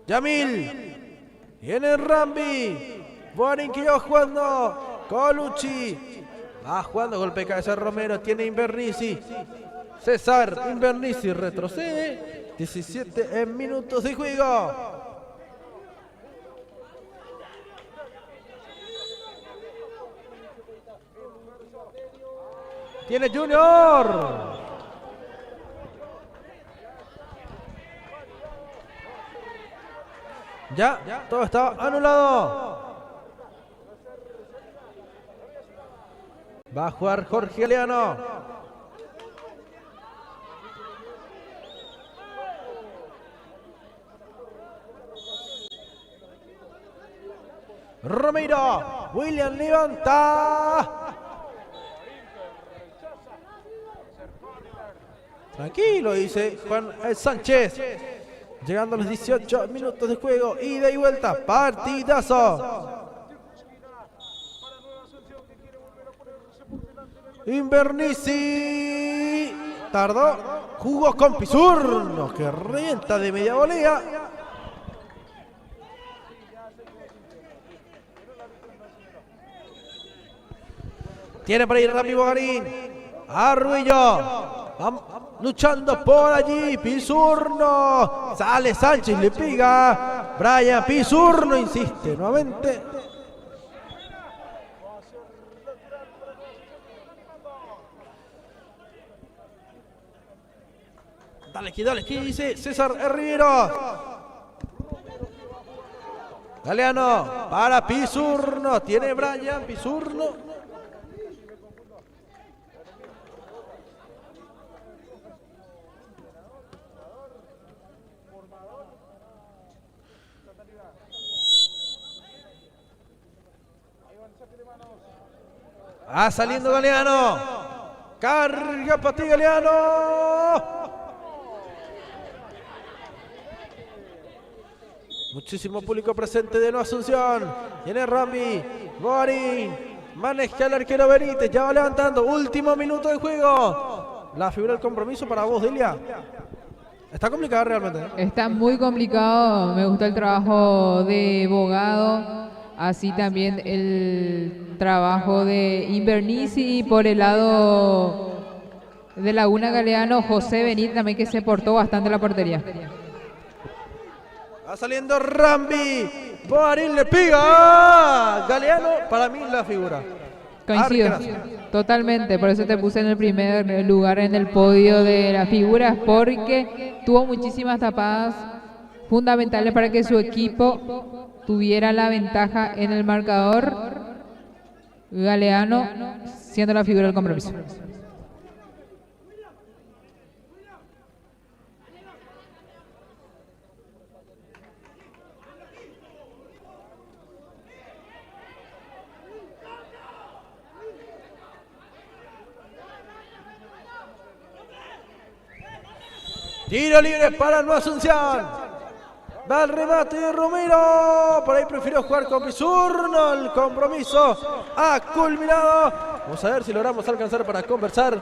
Yamil. Viene Rambi. Borin que va jugando. Colucci. Va jugando golpe de cabeza Romero. Tiene Invernizzi. César Invernizzi retrocede. 17 minutos de juego. Tiene Junior. Ya, todo está anulado. Va a jugar Jorge Galeano. Romero, William levanta. Tranquilo, dice Juan Sánchez. Llegando a los 18 minutos de juego, ida y vuelta, partidazo. Invernizzi tardó, jugó con Pisurno, que revienta de media volea. Tiene para ir Rambi Bogarín. Arguello. Luchando por allí. Pisurno. Sale Sánchez, le pega. Brian Pisurno insiste nuevamente. Dale, que dice César Rivero. Galeano para Pisurno. Tiene Brian Pisurno. Saliendo Galeano. Carga para ti Galeano. Muchísimo público presente de Nueva Asunción. Tiene Rambi. Borin. Maneja el arquero Benítez. Ya va levantando. Último minuto de juego. La figura del compromiso para vos, Delia. Está complicada realmente. Está muy complicado. Me gusta el trabajo de Bogado. Así también el trabajo de Invernizzi y por el lado de Laguna Galeano, José Benítez también que se portó bastante la portería. Va saliendo Rambi. Boarín le pega. Galeano, para mí la figura. Coincido, totalmente. Por eso te puse en el primer lugar en el podio de las figuras, porque tuvo muchísimas tapadas fundamentales para que su equipo tuviera la ventaja en el marcador. Galeano siendo la figura del compromiso. Tiro libre para Nueva Asunción. Va el remate de Romero. Por ahí prefirió jugar con Pisurno. El compromiso ha culminado. Vamos a ver si logramos alcanzar para conversar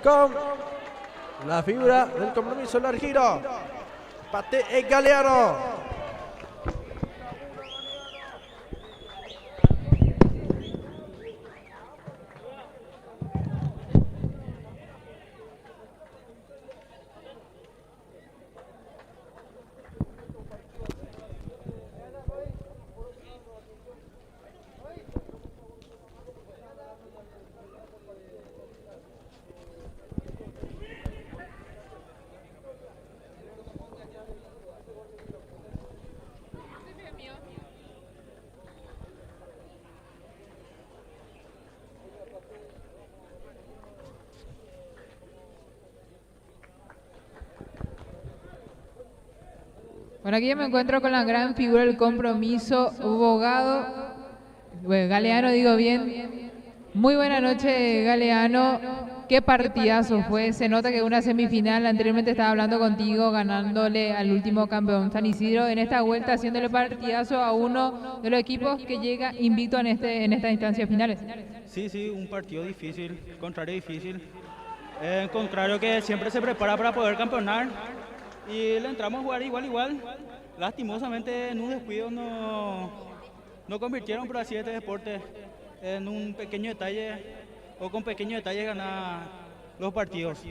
con la figura del compromiso, el arquero. Pate es Galeano. Bueno, aquí yo me encuentro con la gran figura del compromiso, Bogado. Bueno, Galeano, digo bien. Muy buena noche, Galeano. Qué partidazo fue. Se nota que una semifinal, anteriormente estaba hablando contigo, ganándole al último campeón San Isidro. En esta vuelta, haciéndole partidazo a uno de los equipos que llega invicto en estas instancias finales. Sí, un partido difícil, contrario difícil. Contrario que siempre se prepara para poder campeonar. Y le entramos a jugar igual. Lastimosamente en un descuido no convirtieron, por así este deporte, en un pequeño detalle o con pequeños detalles ganar los partidos.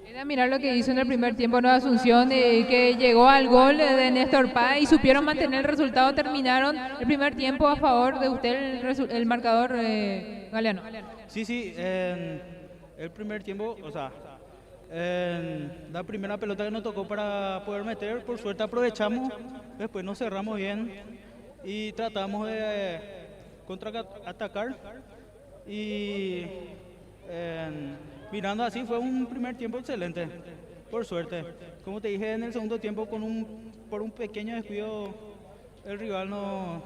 Era mirar lo que hizo en el primer tiempo Nueva Asunción, que llegó al gol de Néstor Paz y supieron mantener el resultado. Terminaron el primer tiempo a favor de usted, el marcador, Galeano. Sí, en el primer tiempo, o sea, la primera pelota que nos tocó para poder meter, por suerte aprovechamos, después nos cerramos bien y tratamos de contraatacar y mirando así fue un primer tiempo excelente, por suerte. Como te dije, en el segundo tiempo por un pequeño descuido el rival nos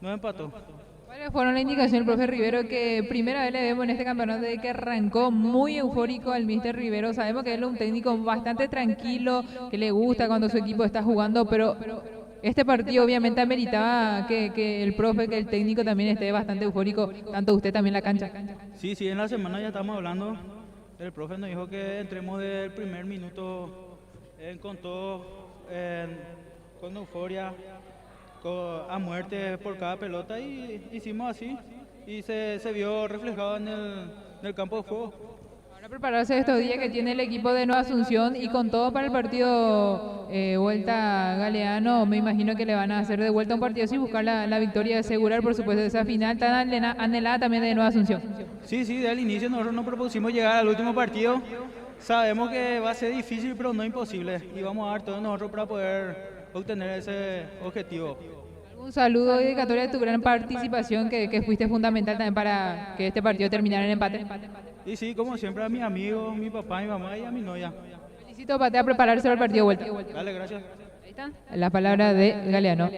empató. ¿Cuáles fueron las indicaciones del profe Rivero, que primera vez le vemos en este campeonato, de que arrancó muy eufórico al míster Rivero? Sabemos que él es un técnico bastante tranquilo, que le gusta cuando su equipo está jugando, pero este partido obviamente ameritaba que el profe, que el técnico también esté bastante eufórico, tanto usted también en la cancha. Sí, en la semana ya estamos hablando. El profe nos dijo que entremos del primer minuto con todo, con euforia, a muerte por cada pelota, y hicimos así y se vio reflejado en el campo de juego. Ahora prepararse estos días que tiene el equipo de Nueva Asunción y con todo para el partido vuelta Galeano, me imagino que le van a hacer de vuelta un partido sin buscar la victoria, asegurar por supuesto esa final tan anhelada también de Nueva Asunción. Sí, desde el inicio nosotros nos propusimos llegar al último partido. Sabemos que va a ser difícil, pero no imposible, y vamos a dar todo nosotros para poder obtener ese objetivo. Un saludo y dedicatoria de tu gran participación, que fuiste fundamental también para que este partido terminara en empate. Y sí, como siempre, a mis amigos, mi papá, mi mamá y a mi novia. Felicito, Pate, a prepararse para el partido de vuelta. Dale, gracias. Ahí están las palabras de Galeano.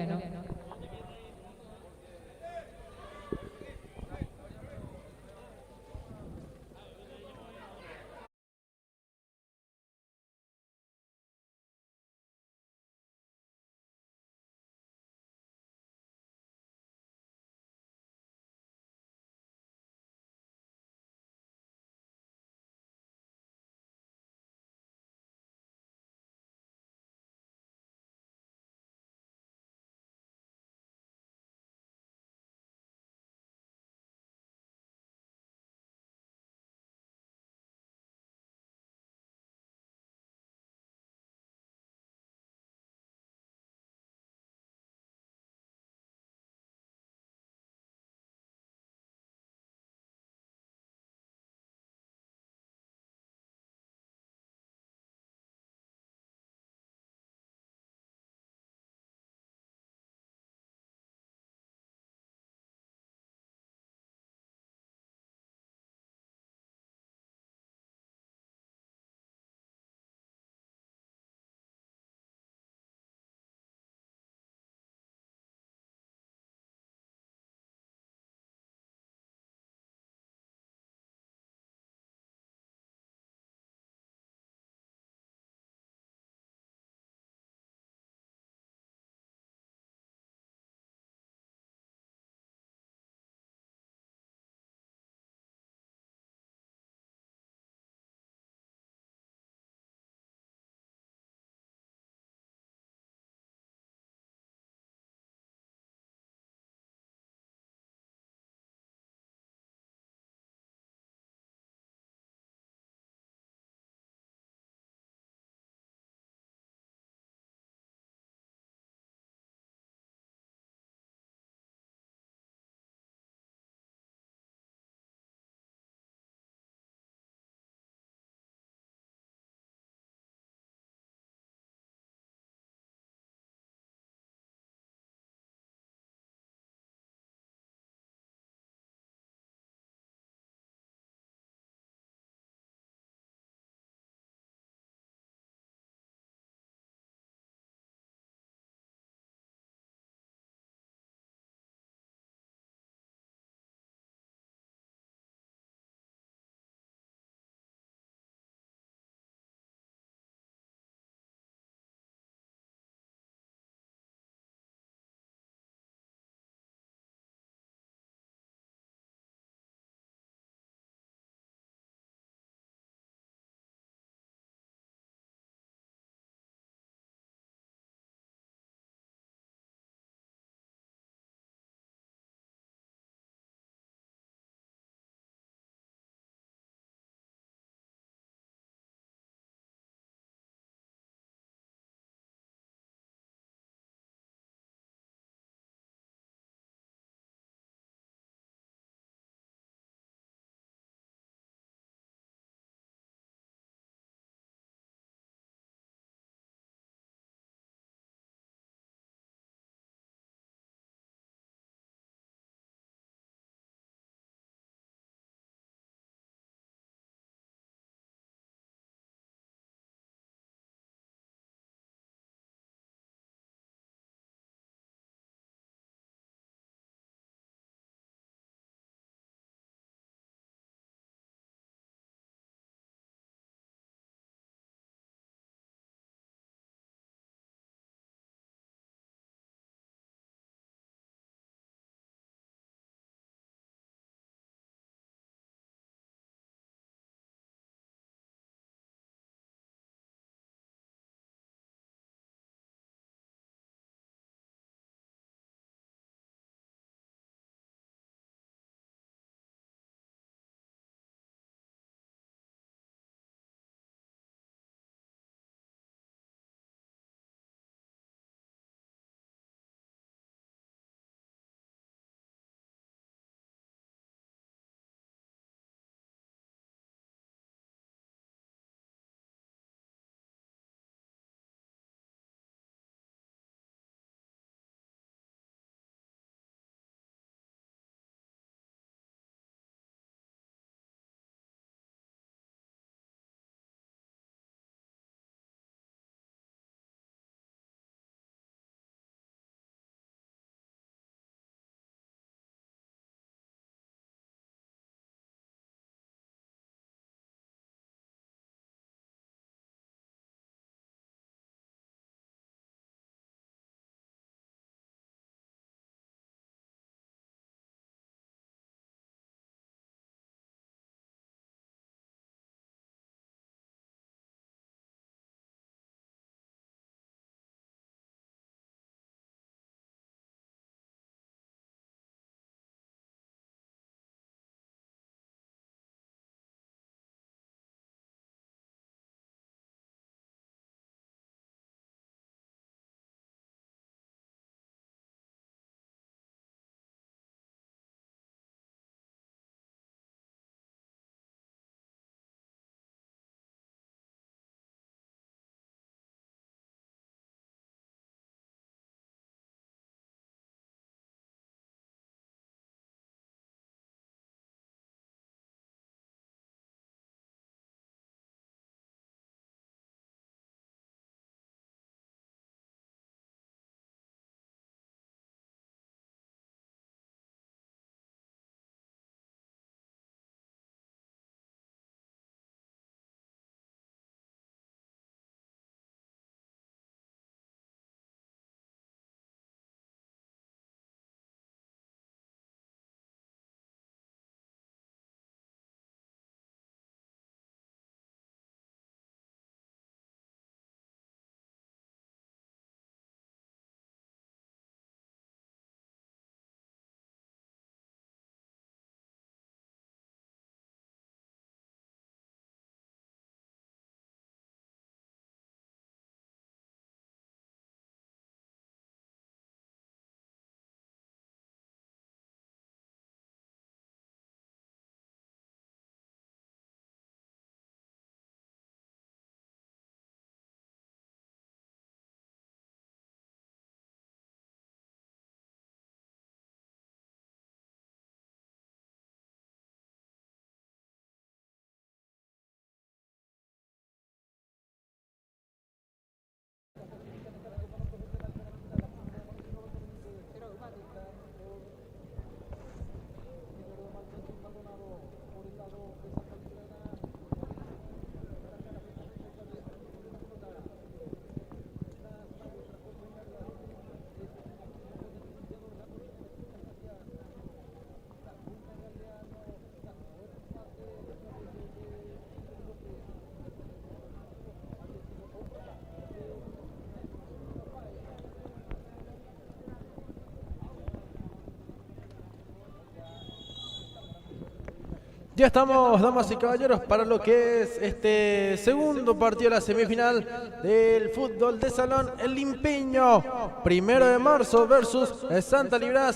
Ya estamos, damas y caballeros, para lo que es este segundo partido de la semifinal del fútbol de salón, el Limpiño, 1 de marzo versus Santa Librada,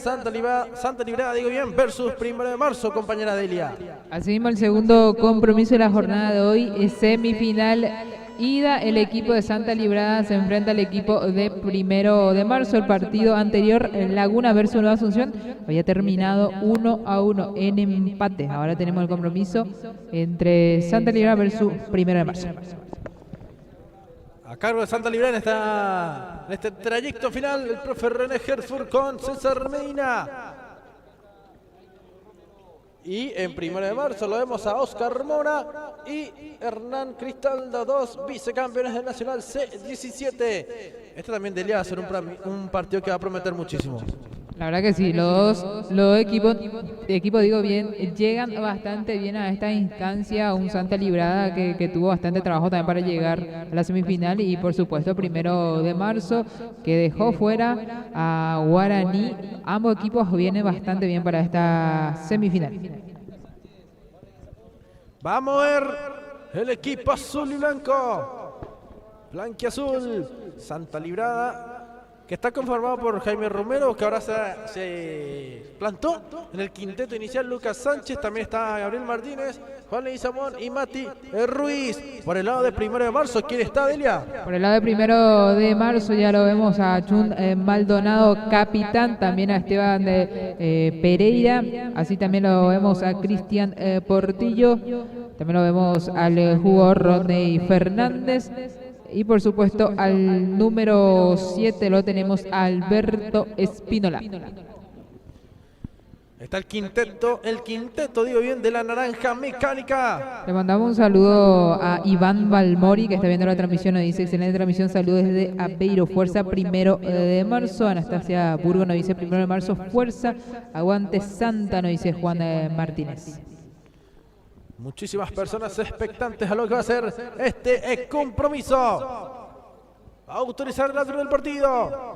digo bien, versus 1 de marzo, compañera Delia. Así mismo el segundo compromiso de la jornada de hoy es semifinal ida. El equipo de Santa Librada se enfrenta al equipo de 1 de marzo. El partido anterior, Laguna versus Nueva Asunción, había terminado 1-1 en empate. Ahora tenemos el compromiso entre Santa Librada versus 1 de marzo. A cargo de Santa Librada en este trayecto final, el profe René Herford con César Medina. Y en 1 de marzo lo vemos a Oscar Mora y Hernán Cristaldo, 2 vicecampeones del Nacional C17. Este también debería ser un partido que va a prometer muchísimo. La verdad que sí, los equipos digo bien, llegan bastante bien a esta instancia. Un Santa Librada que tuvo bastante trabajo también para llegar a la semifinal, y por supuesto 1 de marzo que dejó fuera a Guaraní. Ambos equipos vienen bastante bien para esta semifinal. Vamos a ver el equipo azul y blanco, blanquiazul, Santa Librada, que está conformado por Jaime Romero, que ahora se plantó en el quinteto inicial. Lucas Sánchez, también está Gabriel Martínez, Juan Leguizamón y Mati Ruiz. Por el lado de 1 de marzo, ¿quién está, Delia? Por el lado de 1 de marzo ya lo vemos a Chun Maldonado, capitán, también a Esteban Pereira, así también lo vemos a Cristian Portillo, también lo vemos al jugador Rodney Fernández. Y por supuesto al número 7 lo tenemos a Alberto Espínola. Está el quinteto digo bien, de la Naranja Mecánica. Le mandamos un saludo a Iván Balmori, que está viendo la transmisión, nos dice: excelente transmisión, saludos desde Aveiro, fuerza 1 de marzo. Anastasia Burgo nos dice: 1 de marzo, fuerza, aguante Santa, nos dice Juan Martínez. Muchísimas personas expectantes a lo que va a ser este compromiso. Va a autorizar el árbitro del partido.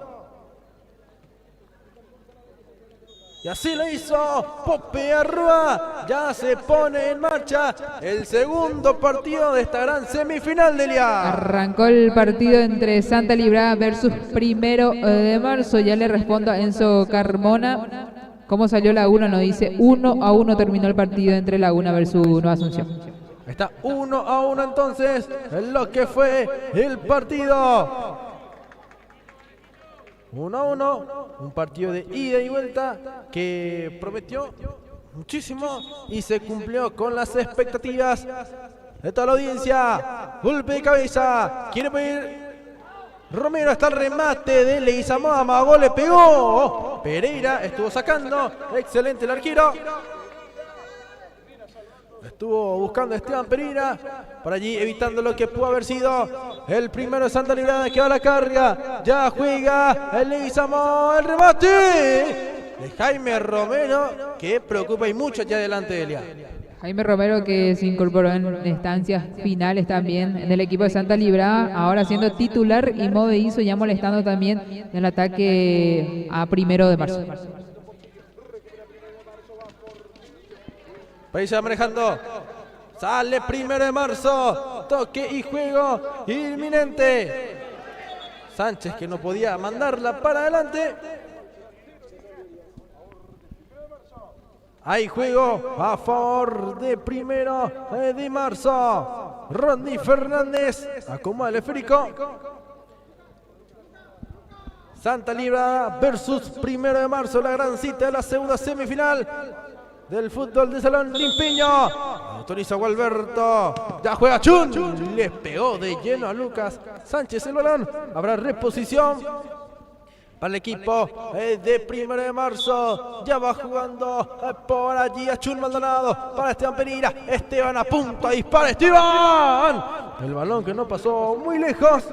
Y así lo hizo Pope Arrua. Ya se pone en marcha el segundo partido de esta gran semifinal, Delia. Arrancó el partido entre Santa Librada versus 1 de marzo. Ya le respondo a Enzo Carmona. ¿Cómo salió Laguna? Nos dice 1-1 terminó el partido entre Laguna versus Nueva Asunción. Está 1-1 entonces en lo que fue el partido. 1-1, un partido de ida y vuelta que prometió muchísimo y se cumplió con las expectativas de toda la audiencia. Golpe de cabeza, quiere pedir Romero, está el remate de Leguizamón, amagó, le pegó. Pereira estuvo sacando, excelente el arquero. Estuvo buscando a Esteban Pereira, por allí evitando lo que pudo haber sido el primero de Santa Librada, que va a la carga. Ya juega el Leguizamón, el remate de Jaime Romero, que preocupa y mucho allá adelante de Elia. Jaime Romero, que se incorporó en instancias finales también del equipo de Santa Librada, ahora siendo titular y movedizo, ya molestando también en el ataque a 1 de marzo. Ahí se va manejando. Sale 1 de marzo. Toque y juego inminente. Sánchez, que no podía mandarla para adelante. Hay juego a favor de 1 de marzo. Rodney Fernández acomoda el esférico. Santa Librada versus 1 de marzo, la gran cita de la segunda semifinal del fútbol de salón Limpiño. Autoriza Gualberto. Ya juega Chun. Le pegó de lleno a Lucas Sánchez el balón. Habrá reposición para el equipo de 1 de marzo. Ya va jugando por allí a Chun Maldonado para Esteban Pereira. Esteban a punto a disparar. ¡Esteban! El balón que no pasó muy lejos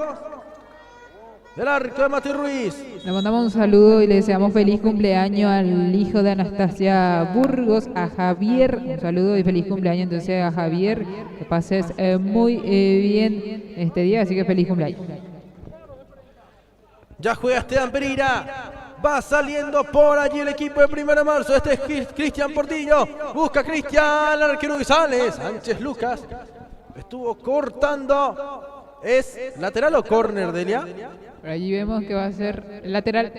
del arco de Mati Ruiz. Le mandamos un saludo y le deseamos feliz cumpleaños al hijo de Anastasia Burgos, a Javier. Un saludo y feliz cumpleaños entonces a Javier. Que pases muy bien este día, así que feliz cumpleaños. Ya juega Esteban Pereira. Va saliendo por allí el equipo de 1 de marzo. Este es Cristian Portillo. Busca Cristian, arquero y sale. Sánchez Lucas estuvo cortando. ¿Es lateral o córner, Delia? Por allí vemos que va a ser lateral.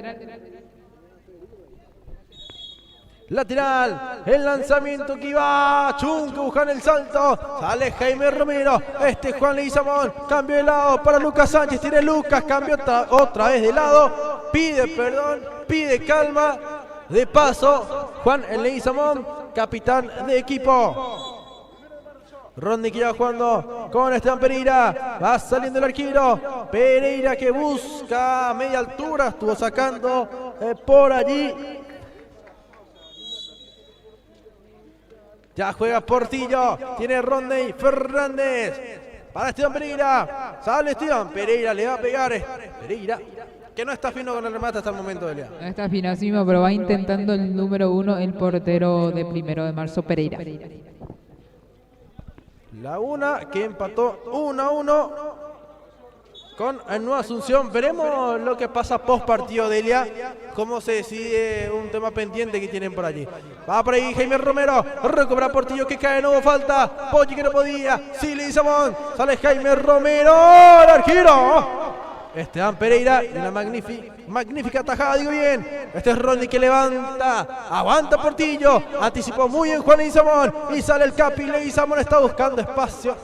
Lateral, el lanzamiento que iba Chun, que buscan el salto, sale Jaime Romero, este es Juan Leguizamón, cambio de lado para Lucas Sánchez, tiene Lucas, cambio otra vez de lado, pide perdón, pide calma, de paso, Juan Leguizamón, capitán de equipo. Rodney que ya jugando con Esteban Pereira, va saliendo el arquero, Pereira que busca a media altura, estuvo sacando por allí. Ya juega Portillo, tiene Rodney Fernández para Esteban Pereira, sale Esteban Pereira, le va a pegar Pereira, que no está fino con el remate hasta el momento de Lea. No está finísimo, pero va intentando el número 1, el portero de 1 de marzo, Pereira. Laguna que empató 1-1 con Nueva Asunción. Veremos lo que pasa post partido de Elia, cómo se decide un tema pendiente que tienen por allí. Va por ahí Jaime Romero, recupera Portillo que cae, no hubo falta, Poggi que no podía, sí Leguizamón, sale Jaime Romero, el arquero. Esteban Pereira y una magnífica tajada, digo bien. Este es Rodney que levanta, aguanta Portillo, anticipó muy bien Juan Leguizamón y sale el Capi. Leguizamón está buscando espacio.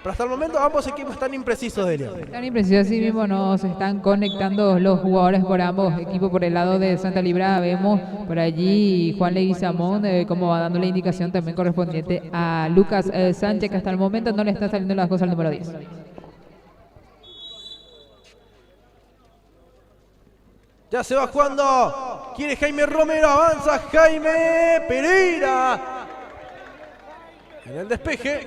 Pero hasta el momento ambos equipos están imprecisos de Elia. Tan imprecisos, así mismo nos están conectando los jugadores por ambos equipos. Por el lado de Santa Librada vemos por allí Juan Leguizamón como va dando la indicación también correspondiente a Lucas Sánchez, que hasta el momento no le está saliendo las cosas al número 10. Ya se va jugando, quiere Jaime Romero, avanza Jaime Pereira en el despeje.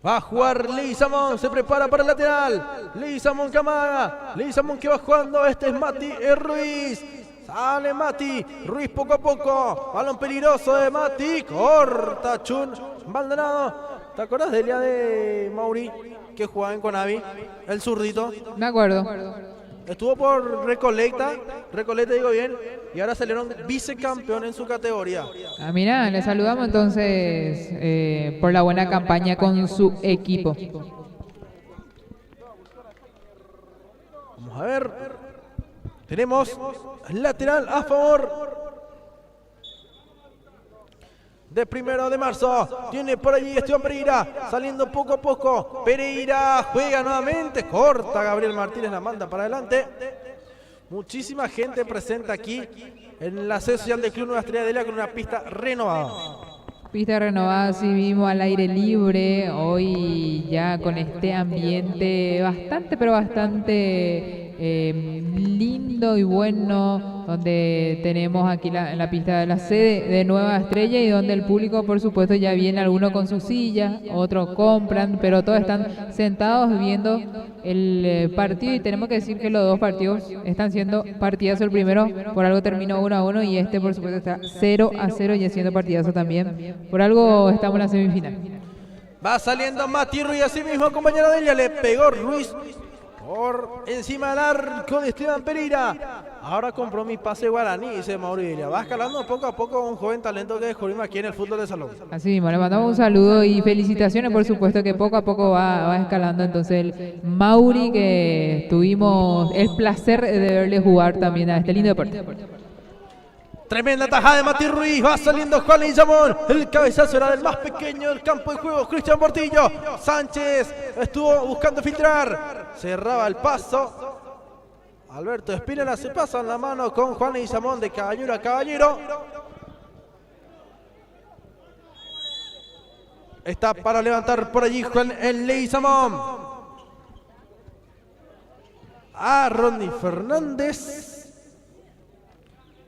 Va a jugar Leguizamón, se prepara para el lateral. Leguizamón que amaga, Leguizamón que va jugando, este es Mati Ruiz. Sale Mati, Ruiz poco a poco, balón peligroso de Mati, corta Chun, Maldonado. ¿Te acordás del día de Mauri que jugaba en Conavi? El zurdito. Me acuerdo. Estuvo por Recoleta digo bien, y ahora salieron vicecampeón en su categoría. Ah, mira, le saludamos entonces por la buena campaña con su equipo. Vamos a ver. Tenemos lateral a favor de 1 de marzo. Tiene por allí Esteban Pereira, saliendo poco a poco. Pereira juega nuevamente, corta Gabriel Martínez, la manda para adelante. Muchísima gente presente aquí en la sede social del Club Nueva Estrella de Lea con una pista renovada. Pista renovada, así mismo al aire libre, hoy ya con este ambiente bastante, pero bastante lindo y bueno, donde tenemos aquí la pista de la sede de Nueva Estrella y donde el público, por supuesto, ya viene alguno con su silla, otros compran, pero todos están sentados viendo el partido y tenemos que decir que los dos partidos están siendo partidazo. El primero por algo terminó 1-1 y este por supuesto está 0-0 y haciendo partidazo también. Por algo estamos en la semifinal. Va saliendo Mati Ruiz, así mismo compañero de ella, le pegó Ruiz por encima del arco de Esteban Pereira. Ahora compró mi pase guaraní, dice Mauricio. Va escalando poco a poco un joven talento que descubrimos aquí en el fútbol de salón. Así mismo, le mandamos un saludo y felicitaciones, por supuesto, que poco a poco va escalando. Entonces el Mauri, que tuvimos el placer de verle jugar también a este lindo deporte. Tremenda tajada de Mati Ruiz, va saliendo Juan Leguizamón, el cabezazo era del más pequeño del campo de juego, Cristian Portillo. Sánchez estuvo buscando filtrar, cerraba el paso. Alberto Espínala se pasa en la mano con Juan Leguizamón de caballero a caballero. Está para levantar por allí Juan Leguizamón. A Rodney Fernández.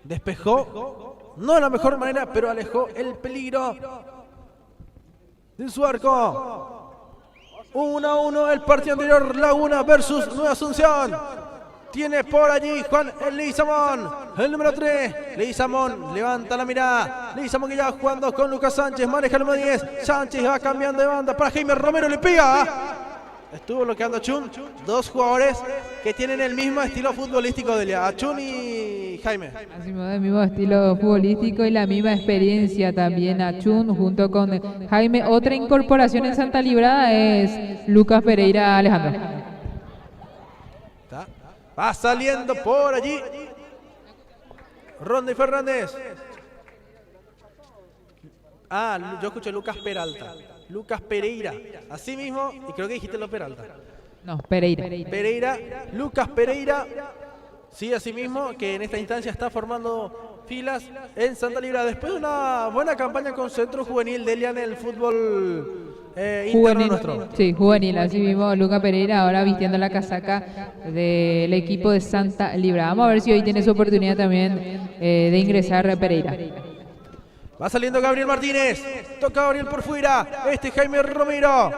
Despejó, no de la mejor manera, pero alejó el peligro de su arco. 1-1 el partido anterior, Laguna versus Nueva Asunción. Tiene por allí Juan Leguizamón, el número 3. Leguizamón levanta la mirada. Leguizamón que ya va jugando con Lucas Sánchez, maneja el número 10. Sánchez va cambiando de banda para Jaime Romero, le pega. Estuvo bloqueando a Chun. Dos jugadores que tienen el mismo estilo futbolístico de Delia. A Chun y Jaime. Así el mismo estilo futbolístico y la misma experiencia también a Chun junto con Jaime. Otra incorporación en Santa Librada es Lucas Pereira Alejandro. Va saliendo por allí Rondy Fernández. Yo escuché Lucas Peralta. Lucas Pereira. Así mismo, y creo que dijiste lo Peralta. No, Pereira. Pereira, Lucas Pereira. Sí, así mismo, que en esta instancia está formando filas en Santa Librada. Después de una buena campaña con Centro Juvenil Delia en el fútbol juvenil, nuestro. Sí, juvenil, así mismo Lucas Pereira ahora vistiendo la casaca del equipo de Santa Librada. Vamos a ver si hoy tiene su oportunidad también de ingresar Pereira. Va saliendo Gabriel Martínez. Toca Gabriel por fuera. Jaime Romero.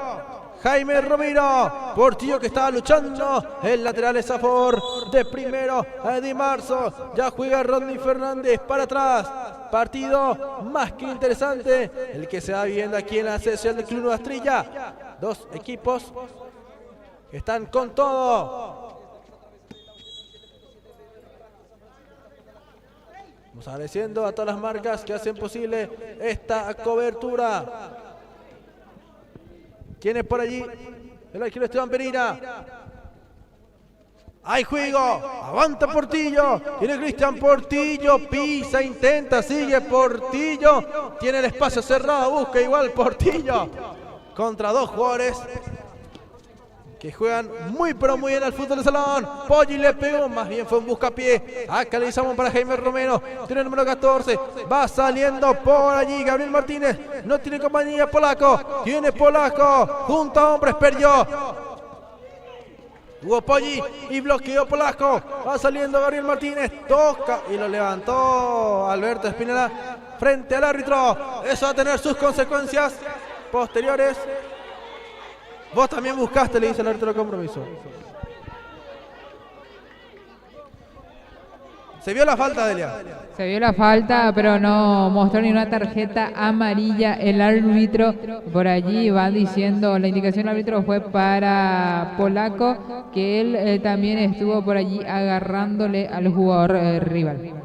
Jaime Romero. Portillo que estaba luchando. El lateral es a favor de primero de marzo. Ya juega Rondy Fernández para atrás. Partido más que interesante el que se va viendo aquí en la sesión del Club Nueva Estrella. Dos equipos que están con todo. Vamos agradeciendo a todas las marcas que hacen posible esta cobertura. ¿Quién es por allí? El arquero Esteban Pereira. ¡Hay juego! ¡Aguanta Portillo! Tiene Cristian Portillo. Pisa, intenta, sigue Portillo. Tiene el espacio cerrado, busca igual Portillo. Contra dos jugadores que juegan muy pero muy bien al fútbol de salón. Poggi le pegó, más bien fue un buscapié. Acá le hicimos para Jaime Romero. Tiene el número 14. Va saliendo por allí Gabriel Martínez. No tiene compañía Polaco. Tiene Polaco. Junto a hombres, perdió. Hugo Poggi y bloqueó Polaco. Va saliendo Gabriel Martínez. Toca y lo levantó Alberto Espinela frente al árbitro. Eso va a tener sus consecuencias posteriores. Vos también buscaste, le dice el árbitro de compromiso. Se vio la falta, Delia. Se vio la falta, pero no mostró ni una tarjeta amarilla el árbitro. Por allí van diciendo, la indicación del árbitro fue para Polaco, que él también estuvo por allí agarrándole al jugador rival.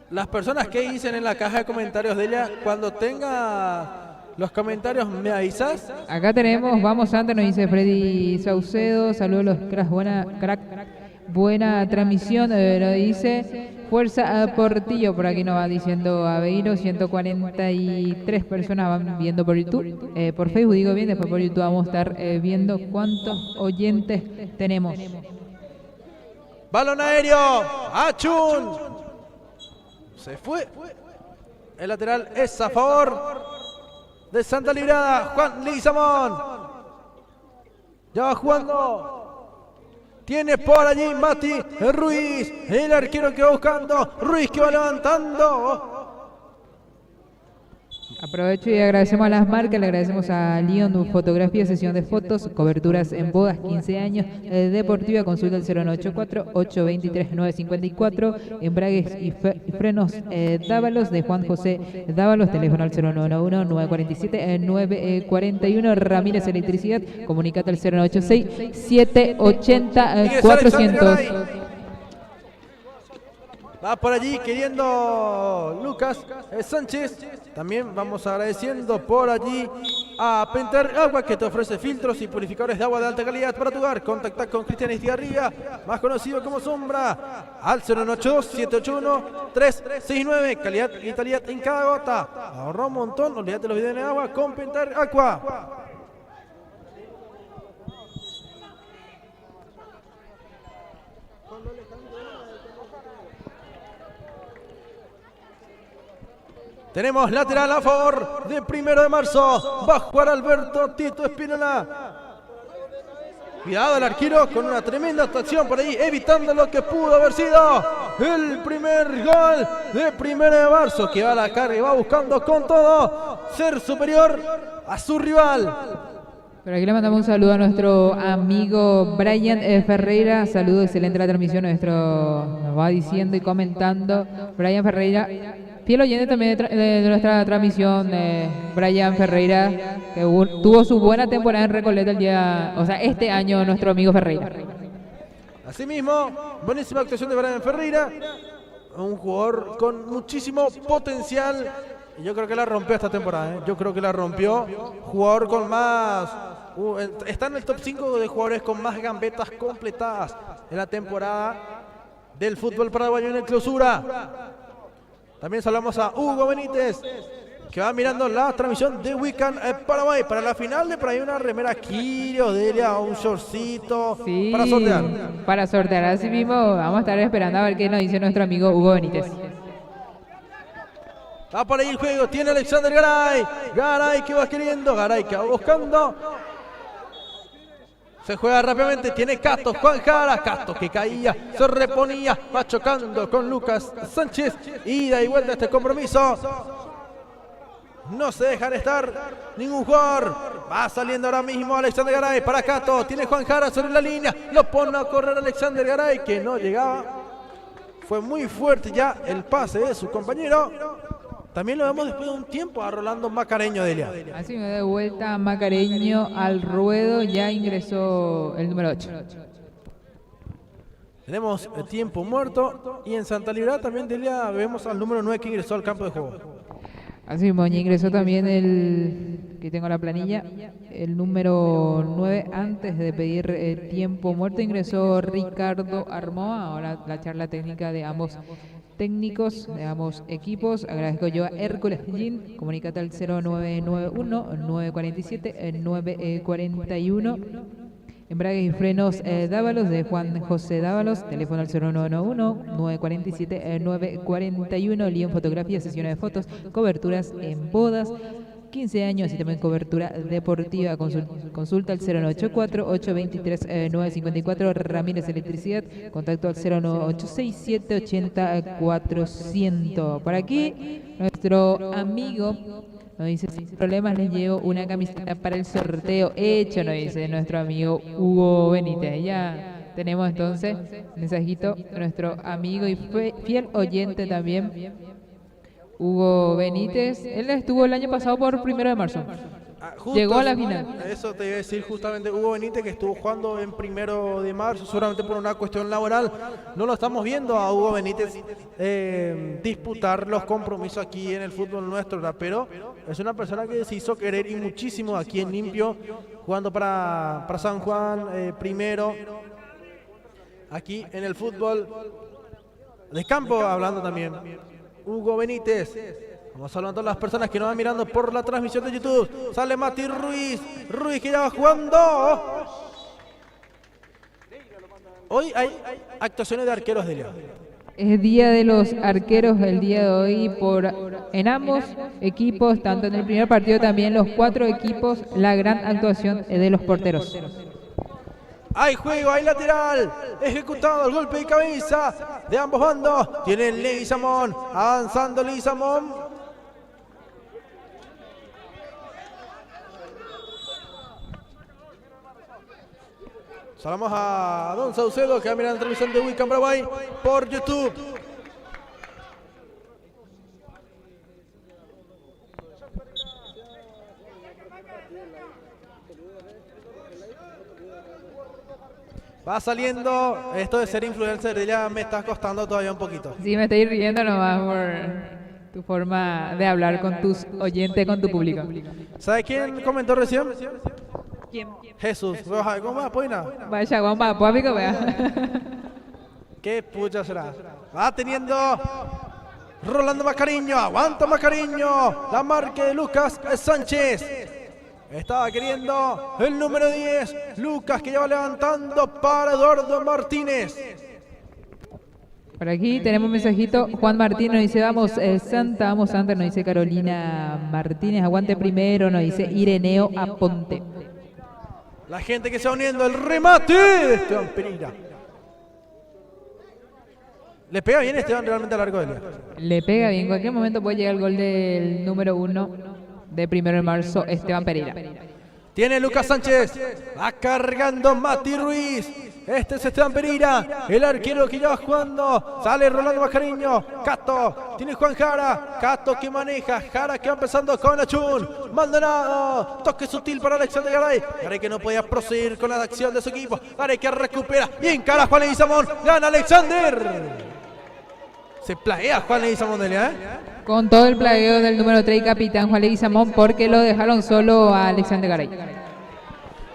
Las personas que dicen en la caja de comentarios, Delia, cuando tenga los comentarios, ¿me avisas? Acá tenemos, vamos antes, nos dice Freddy Saucedo, saludos los cracks, buena transmisión, lo dice Fuerza a Portillo, por aquí nos va diciendo Aveiro, 143 personas van viendo por YouTube, por Facebook digo bien, después por YouTube vamos a estar viendo cuántos oyentes tenemos. Balón aéreo, Achun, se fue, el lateral es a favor de Santa Librada, Juan Leguizamón. Ya va jugando. Tiene por allí Mati Ruiz. El arquero que va buscando. Ruiz que va levantando. Aprovecho y agradecemos a las marcas, le agradecemos a Leon Fotografía, sesión de fotos, coberturas en bodas, 15 años, deportiva, consulta al 0984-823-954, embragues y frenos Dávalos de Juan José Dávalos, teléfono al 0991-947-941, Ramírez Electricidad, comunicate al 0986-780-400. Va por allí queriendo Lucas Sánchez. También vamos agradeciendo por allí a Penter Agua, que te ofrece filtros y purificadores de agua de alta calidad para tu hogar. Contacta con Cristian Estigarribia, más conocido como Sombra, al 092-781-369. Calidad y vitalidad en cada gota. Ahorra un montón, olvídate los videos de agua con Penter Agua. Tenemos lateral a favor de 1 de marzo. Va a jugar Alberto Tito Espinola. Cuidado el arquero con una tremenda actuación por ahí, evitando lo que pudo haber sido el primer gol de 1 de marzo, que va a la carga y va buscando con todo ser superior a su rival. Por aquí le mandamos un saludo a nuestro amigo Brian Ferreira. Saludo, excelente la transmisión. Nos va diciendo y comentando Brian Ferreira. Fiel oyente también de nuestra transmisión, Brian Ferreira, que tuvo su buena temporada en Recoleta este año, nuestro amigo Ferreira. Asimismo, buenísima actuación de Brian Ferreira, un jugador con muchísimo potencial. Y yo creo que la rompió esta temporada, Yo creo que la rompió. Jugador con más... está en el top 5 de jugadores con más gambetas completadas en la temporada del fútbol paraguayo en el clausura. También saludamos a Hugo Benítez, que va mirando la transmisión de Weekend Paraguay. Para la final de por ahí una remera Kirio, Delia, un shortcito para sortear. Para sortear, así mismo vamos a estar esperando a ver qué nos dice nuestro amigo Hugo Benítez. Va por ahí el juego, tiene Alexander Garay. Garay que va queriendo, Garay que va buscando. Se juega rápidamente, tiene Castos, Juan Jara, Castos que caía, se reponía, va chocando con Lucas Sánchez. Ida y vuelta a este compromiso. No se dejan estar ningún jugador. Va saliendo ahora mismo Alexander Garay para Castos. Tiene Juan Jara sobre la línea, lo pone a correr Alexander Garay que no llegaba. Fue muy fuerte ya el pase de su compañero. También lo vemos después de un tiempo a Rolando Macareño, Delia. Así me da vuelta Macareño al ruedo, ya ingresó el número 8. Tenemos el tiempo muerto y en Santa Libertad también, Delia, vemos al número 9 que ingresó al campo de juego. Así mismo, ya ingresó también aquí tengo la planilla, el número 9, antes de pedir tiempo muerto, ingresó Ricardo Armoa. Ahora la charla técnica de ambos técnicos de ambos equipos. Agradezco yo a Hércules Gin, comunícate al 0991-947-941. Embragues y frenos Dávalos de Juan José Dávalos, teléfono al 0991-947-941. Lío en fotografía, sesiones de fotos, coberturas en bodas, 15 años y también cobertura deportiva. Consulta al 0984-823-954. Ramírez Electricidad, contacto al 0986-780-400. Por aquí, nuestro amigo nos dice: sin problemas les llevo una camiseta para el sorteo hecho, nos dice nuestro amigo Hugo Benítez. Ya tenemos entonces mensajito de nuestro amigo y fiel oyente también, Hugo Benítez. Él estuvo el año pasado por 1 de marzo. Llegó a la final. Eso te iba a decir justamente Hugo Benítez, que estuvo jugando en 1 de marzo, seguramente por una cuestión laboral. No lo estamos viendo a Hugo Benítez disputar los compromisos aquí en el fútbol nuestro, ¿verdad? Pero es una persona que se hizo querer y muchísimo aquí en Limpio, jugando para San Juan, primero, aquí en el fútbol de campo, hablando también. Hugo Benítez. Vamos saludando a las personas que nos van mirando por la transmisión de YouTube. Sale Mati Ruiz. Ruiz que ya va jugando. Hoy hay actuaciones de arqueros, Delia. Es día de los arqueros el día de hoy en ambos equipos, tanto en el primer partido también los 4 equipos, la gran actuación de los porteros. Hay juego, hay lateral, ejecutado el golpe de cabeza de ambos bandos. Tiene Leguizamón, avanzando Leguizamón. Saludamos a Don Saucedo, que va a mirar la transmisión de Weekend Paraguay por YouTube. Va saliendo, esto de ser influencer ya me está costando todavía un poquito. Sí, me estoy riendo nomás por tu forma de hablar con tus oyentes, con tu público. ¿Sabe quién comentó recién? ¿Quién? Jesús. ¿Cómo va, Poina? Vaya, guamba, pues, vea. ¿Qué pucha será? Va teniendo Rolando Macariño, aguanta Macariño, la marca de Lucas Sánchez. Estaba queriendo el número 10, Lucas, que ya va levantando para Eduardo Martínez. Por aquí tenemos un mensajito. Juan Martínez nos dice: vamos Santa, nos dice Carolina Martínez. Aguante primero, nos dice Ireneo Aponte. La gente que se va uniendo, el remate de Esteban Pereira. ¿Le pega bien Esteban realmente al arco de Delia? Le pega bien, en cualquier momento puede llegar el gol del número 1 de 1 de marzo, Esteban Pereira. Tiene Lucas Sánchez, va cargando Mati Ruiz. Este es Esteban Pereira, el arquero que ya va jugando. Sale Rolando Mascariño. Cato, tiene Juan Jara. Cato que maneja. Jara que va empezando con Achun. Maldonado. Toque sutil para Alexander Garay. Garay que no podía proseguir con la acción de su equipo. Garay que recupera. Y encara a Juan Leguizamón. Gana Alexander. Se plaguea Juan Leguizamón, Delia, Con todo el plagueo del número 3 capitán Juan Leguizamón, porque lo dejaron solo a Alexander Garay.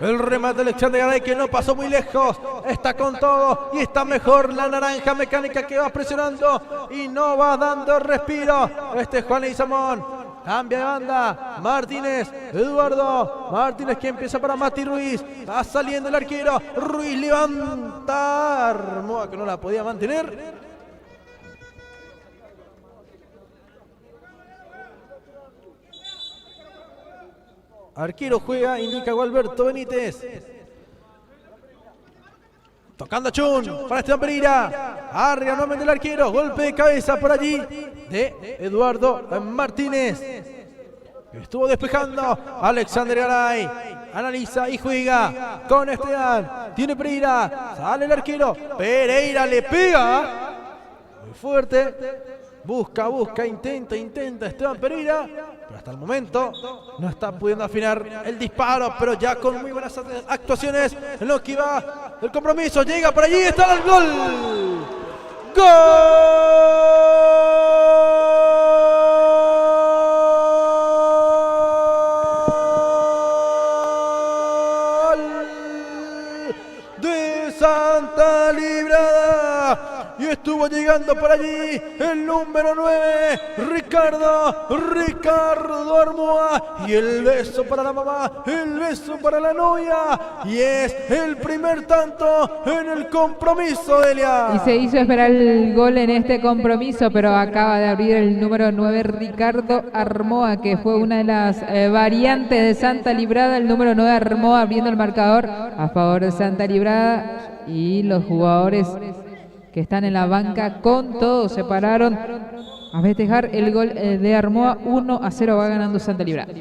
El remate de Alexander Garay que no pasó muy lejos. Está con todo y está mejor la naranja mecánica que va presionando y no va dando respiro. Este es Juan Leguizamón. Cambia de banda. Martínez. Eduardo. Martínez que empieza para Mati Ruiz. Va saliendo el arquero. Ruiz levanta. Armoa que no la podía mantener. Arquero juega, indica Gualberto Benítez. Tocando a Chun para Esteban Pereira. Arriba nuevamente el arquero. Golpe de cabeza por allí de Eduardo Martínez. Estuvo despejando Alexander Garay. Analiza y juega con Esteban. Tiene Pereira. Sale el arquero. Pereira le pega. Muy fuerte. Busca, intenta Esteban Pereira. Pero hasta el momento no está pudiendo afinar el disparo, pero ya con muy buenas actuaciones en lo que va el compromiso. Llega por allí, está el gol. ¡Gol de Santa Librada! Y estuvo llegando por allí el número 9, Ricardo Armoa. Y el beso para la mamá, el beso para la novia. Y es el primer tanto en el compromiso, Delia. Y se hizo esperar el gol en este compromiso, pero acaba de abrir el número 9, Ricardo Armoa, que fue una de las variantes de Santa Librada. El número 9, Armoa, abriendo el marcador a favor de Santa Librada. Y los jugadores que están en la banca con todo se pararon a festejar el gol de Armoa. 1-0 va ganando Santa Librada.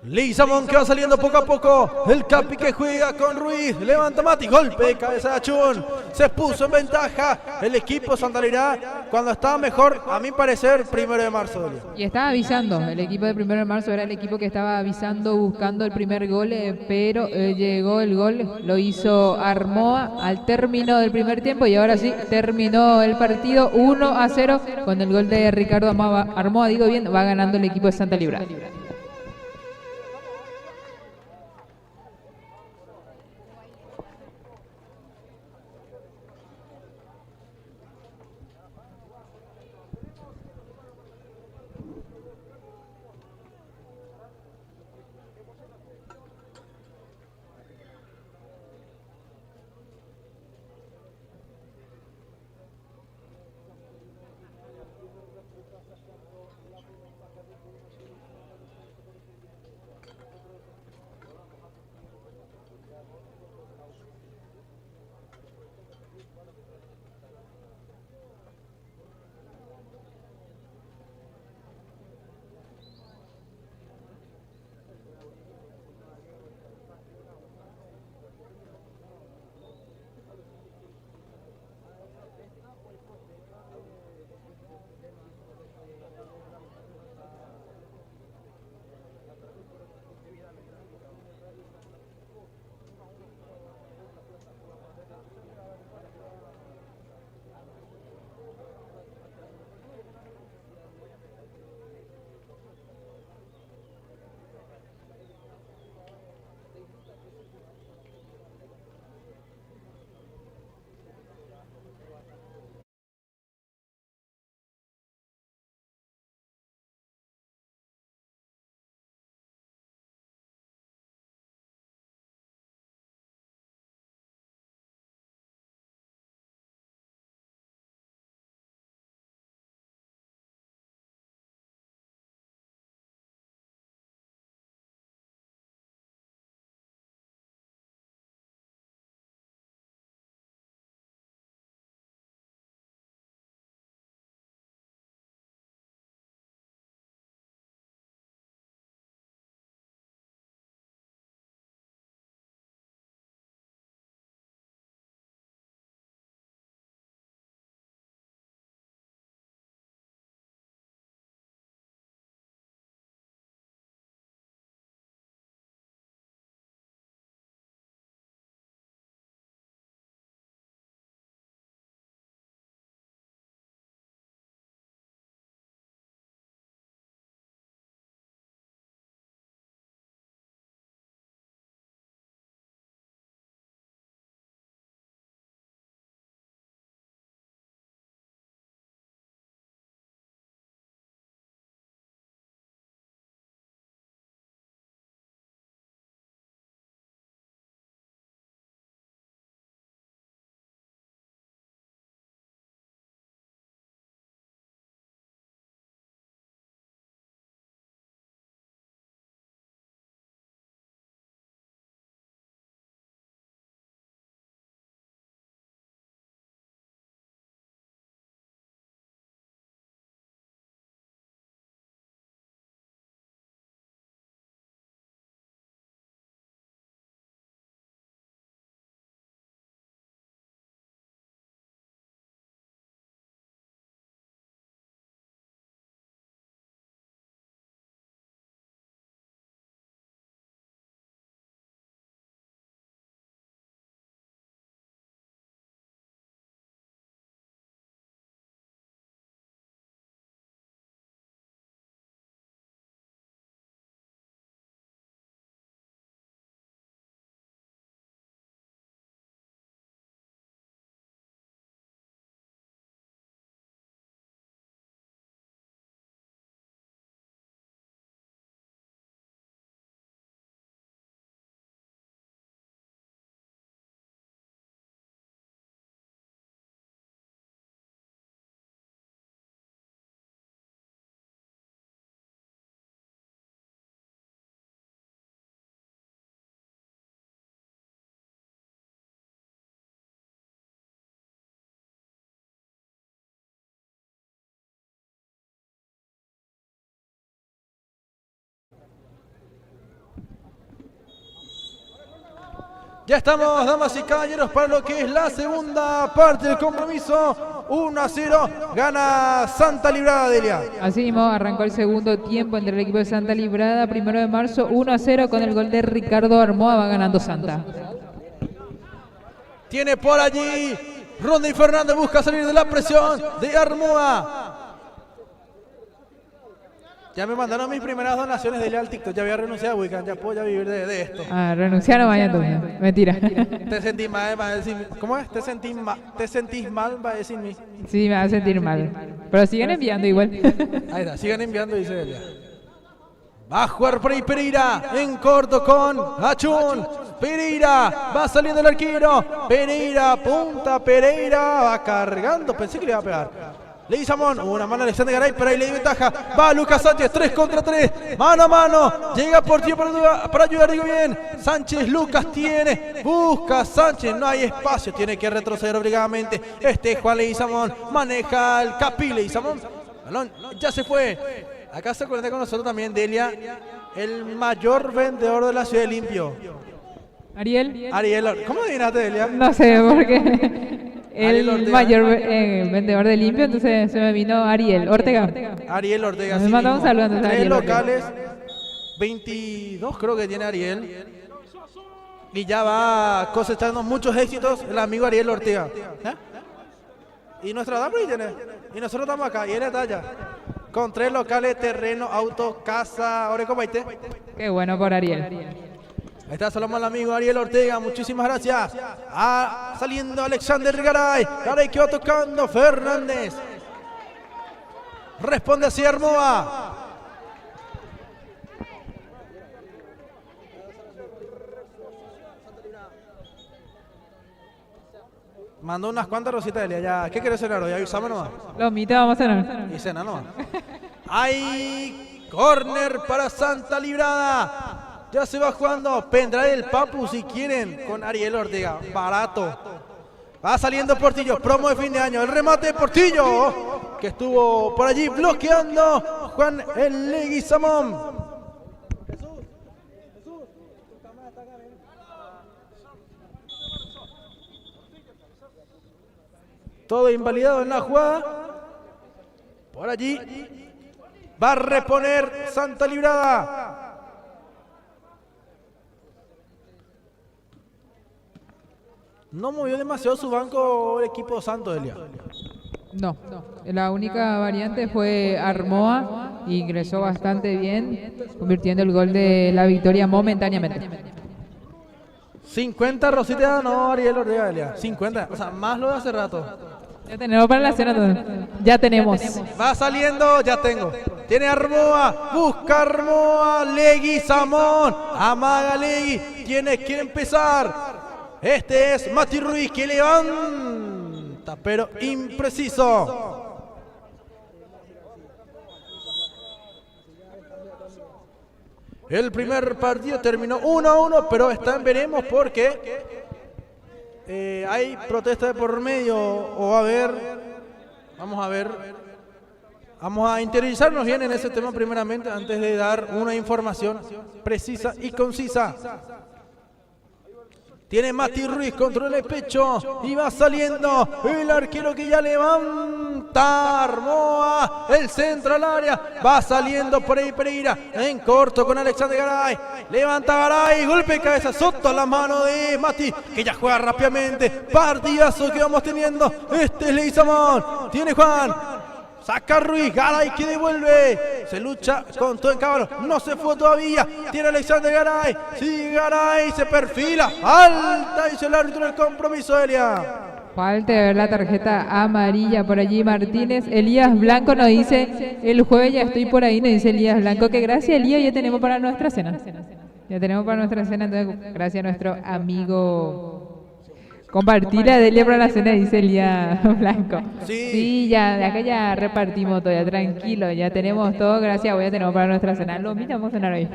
Leguizamón que va saliendo poco a poco. El Capi que juega con Ruiz. Levanta Mati. Golpe de cabeza de Achun. Se puso en ventaja el equipo Santa Librada cuando estaba mejor, a mi parecer, 1 de marzo. Y estaba avisando. El equipo de 1 de marzo era el equipo que estaba avisando, buscando el primer gol, pero llegó el gol. Lo hizo Armoa al término del primer tiempo y ahora sí terminó el partido 1-0 con el gol de Ricardo Armoa. Digo bien, va ganando el equipo de Santa Librada. Ya estamos, damas y caballeros, para lo que es la segunda parte del compromiso. 1-0, gana Santa Librada, Delia. Así mismo arrancó el segundo tiempo entre el equipo de Santa Librada, 1 de marzo, 1-0 con el gol de Ricardo Armoa, va ganando Santa. Tiene por allí Rodney Fernández, busca salir de la presión de Armoa. Ya me mandaron mis primeras donaciones de al TikTok, ya voy a renunciar a Wiccan, ya puedo ya vivir de esto. Renunciar no vaya entonces, mentira. Te sentís mal, va a decir, ¿cómo es? Te sentís mal, va a decir mí. Sí, me va a sentir mal, pero sigan enviando igual. Ahí está, sigan enviando, dice Delia. Va a jugar por ahí Pereira, en corto con Achun. Pereira, va saliendo el arquero. Pereira, punta Pereira, va cargando, pensé que le iba a pegar. Leguizamón, una mano a Alexander Garay, pero ahí le dio ventaja. Va Lucas Sánchez, 3 contra 3, mano a mano. Llega Portillo para ayudar, digo bien. Sánchez, Lucas tiene, busca Sánchez, no hay espacio, tiene que retroceder obligadamente. Juan Leguizamón, maneja el Capi Leguizamón. Balón, ya se fue. Acá se conecta con nosotros también Delia, el mayor vendedor de la ciudad de Limpio. Ariel, ¿cómo adivinaste, Delia? no sé por qué. El mayor vendedor de limpio, entonces se me vino Ariel Ortega. Ariel Ortega, Me mandó un saludo entonces a 3 Ariel locales, 22 creo que tiene Ariel. Y ya va cosechando muchos éxitos el amigo Ariel Ortega. Y nuestra dama tiene. Y nosotros estamos acá, y él está allá. Con 3 locales, terreno, auto, casa, Oreco Baite. Qué bueno por Ariel. Ahí está, saludamos al amigo Ariel Ortega, muchísimas gracias. Saliendo Alexander Garay, Garay que va tocando Fernández. Responde así Armoa. Mandó unas cuantas rositas de allá. ¿Qué querés cenar hoy? Avisame nomás. Lomita vamos a cenar. Y cena nomás. Hay córner para Santa Librada. Ya se va jugando, vendrá el Papu si quieren con Ariel Ortega, barato. Va saliendo Portillo, promo de fin de año, el remate de Portillo, que estuvo por allí bloqueando Juan el Leguizamón. Todo invalidado en la jugada. Por allí va a reponer Santa Librada. No movió demasiado su banco el equipo Santo, Delia. No, la única variante fue Armoa, ingresó bastante bien, convirtiendo el gol de la victoria momentáneamente. 50 rositas no Ariel Ortega, Delia. 50, o sea, más lo de hace rato. Ya tenemos para la cena entonces. Ya tenemos. Va saliendo, ya tengo. Tiene Armoa, busca Armoa, Leguizamón, amaga Legui, tiene que empezar. Este es Mati Ruiz que levanta, pero impreciso. El primer partido terminó 1-1, pero está en veremos porque hay protesta de por medio o va a haber, vamos a ver, vamos a interiorizarnos bien en ese tema primeramente antes de dar una información precisa y concisa. Tiene Mati Ruiz, controla el pecho y va saliendo el arquero que ya levanta Armoa, el centro al área, va saliendo por ahí Pereira, en corto con Alexander Garay, levanta Garay, golpe de cabeza, Soto a la mano de Mati, que ya juega rápidamente, partidazo que vamos teniendo, este es Leguizamón, tiene Juan. Saca Ruiz, Garay que devuelve. Se lucha con todo en caballo. No se fue todavía. Tiene Alexander Garay. Sigue Garay, se perfila. Alta, dice el árbitro del compromiso, Delia. Falta de ver la tarjeta amarilla por allí Martínez. Elías Blanco nos dice, el jueves ya estoy por ahí, nos dice Elías Blanco, que gracias Elías ya tenemos para nuestra cena. Ya tenemos para nuestra cena, entonces gracias a nuestro amigo. Compartir a Delia para la cena, dice Elías Blanco. Sí, ya, de acá ya repartimos todo, ya tranquilo, ya tenemos todo, gracias, hoy ya tenemos para nuestra cena. Lo mismo vamos a cenar hoy.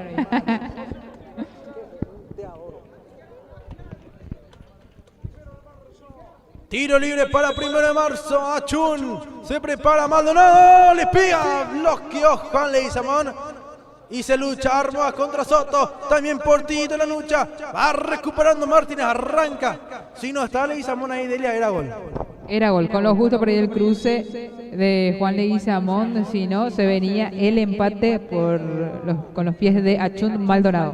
Tiro libre para 1 de marzo, Achun, se prepara Maldonado, le pega, bloqueó Juan Leguizamón. Y se lucha Armoa contra Soto. También Portito en la lucha. Va recuperando Martínez. Arranca. Si no está Leguizamón ahí, Delia, era gol. Era gol. Con lo justo por ahí el cruce de Juan Leguizamón. Si no, se venía el empate con los pies de Achún Maldonado.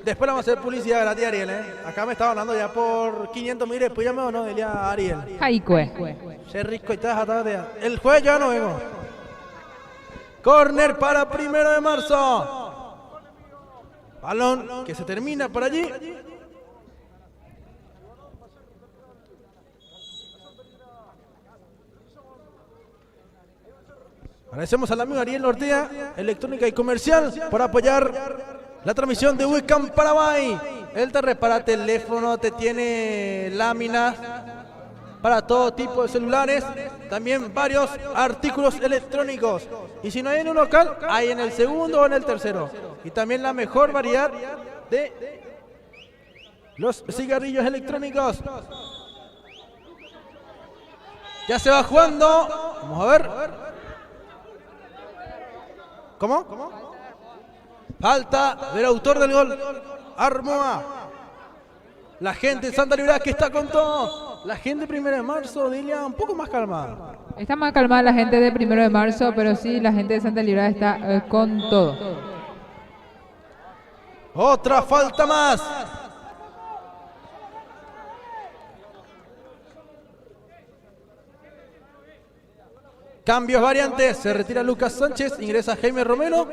Después le vamos a hacer publicidad gratis a Ariel, ¿eh? Acá me estaba hablando ya por 500 mil. Después ya me donó Delia Ariel. Jaicue. Qué rico y el jueves ya no vengo. Corner para 1 de marzo. Balón que se termina por allí. Agradecemos al amigo Ariel Ortega, electrónica y comercial, por apoyar la transmisión de Wicam Paraguay. Él te repara teléfono, te tiene láminas para todo tipo de celulares, también varios artículos electrónicos. Y si no hay en un local, hay en el segundo o en el tercero. Y también la mejor variedad de los cigarrillos electrónicos. Ya se va jugando. Vamos a ver. ¿Cómo? Falta del autor del gol, Armoa. La gente de Santa Librada que está con todo. La gente de 1 de marzo, Delia, un poco más calmada. Está más calmada la gente de 1 de marzo, pero sí, la gente de Santa Librada está con todo. Otra falta más. Cambios variantes. Se retira Lucas Sánchez, ingresa Jaime Romero.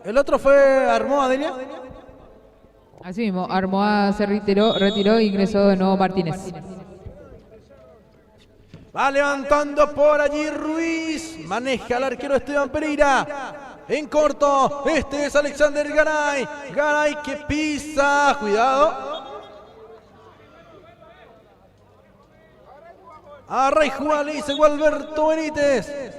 El otro fue Armoa, Delia. Así mismo, Armoa se retiró e ingresó de nuevo Martínez. Va levantando por allí Ruiz. Maneja al arquero Esteban Pereira. En corto, este es Alexander Garay. Garay que pisa. Cuidado. Array Juan, le dice Gualberto Benítez.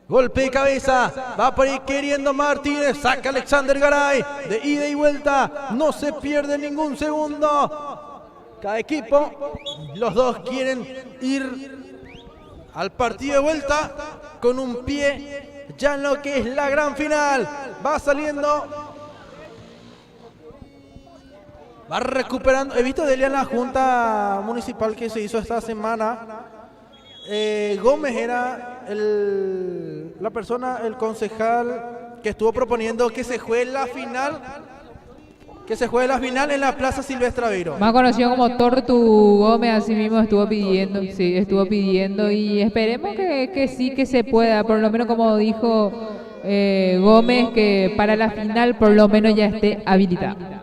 Golpe de cabeza, va por ahí queriendo Martínez, saca Alexander Garay, de ida y vuelta, no se pierde ningún segundo. Cada equipo, los dos quieren ir al partido de vuelta con un pie ya en lo que es la gran final. Va saliendo, va recuperando. He visto de en la junta municipal que se hizo esta semana. Gómez era el concejal que estuvo proponiendo que se juegue la final en la Plaza Silvestre Aveiro. Más conocido como Tortu Gómez, así mismo estuvo pidiendo y esperemos que sí que se pueda, por lo menos como dijo Gómez, que para la final por lo menos ya esté habilitado.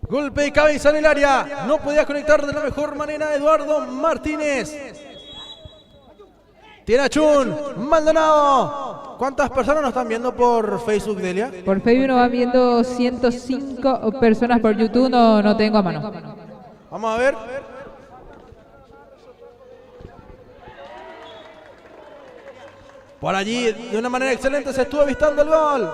Golpe de cabeza en el área. No podía conectar de la mejor manera Eduardo Martínez. Tiene Achún, Maldonado. ¿Cuántas personas nos están viendo por Facebook, Delia? Por Facebook nos van viendo 105 personas, por YouTube no tengo a mano. Vamos a ver. Por allí, de una manera excelente, se estuvo avistando el gol.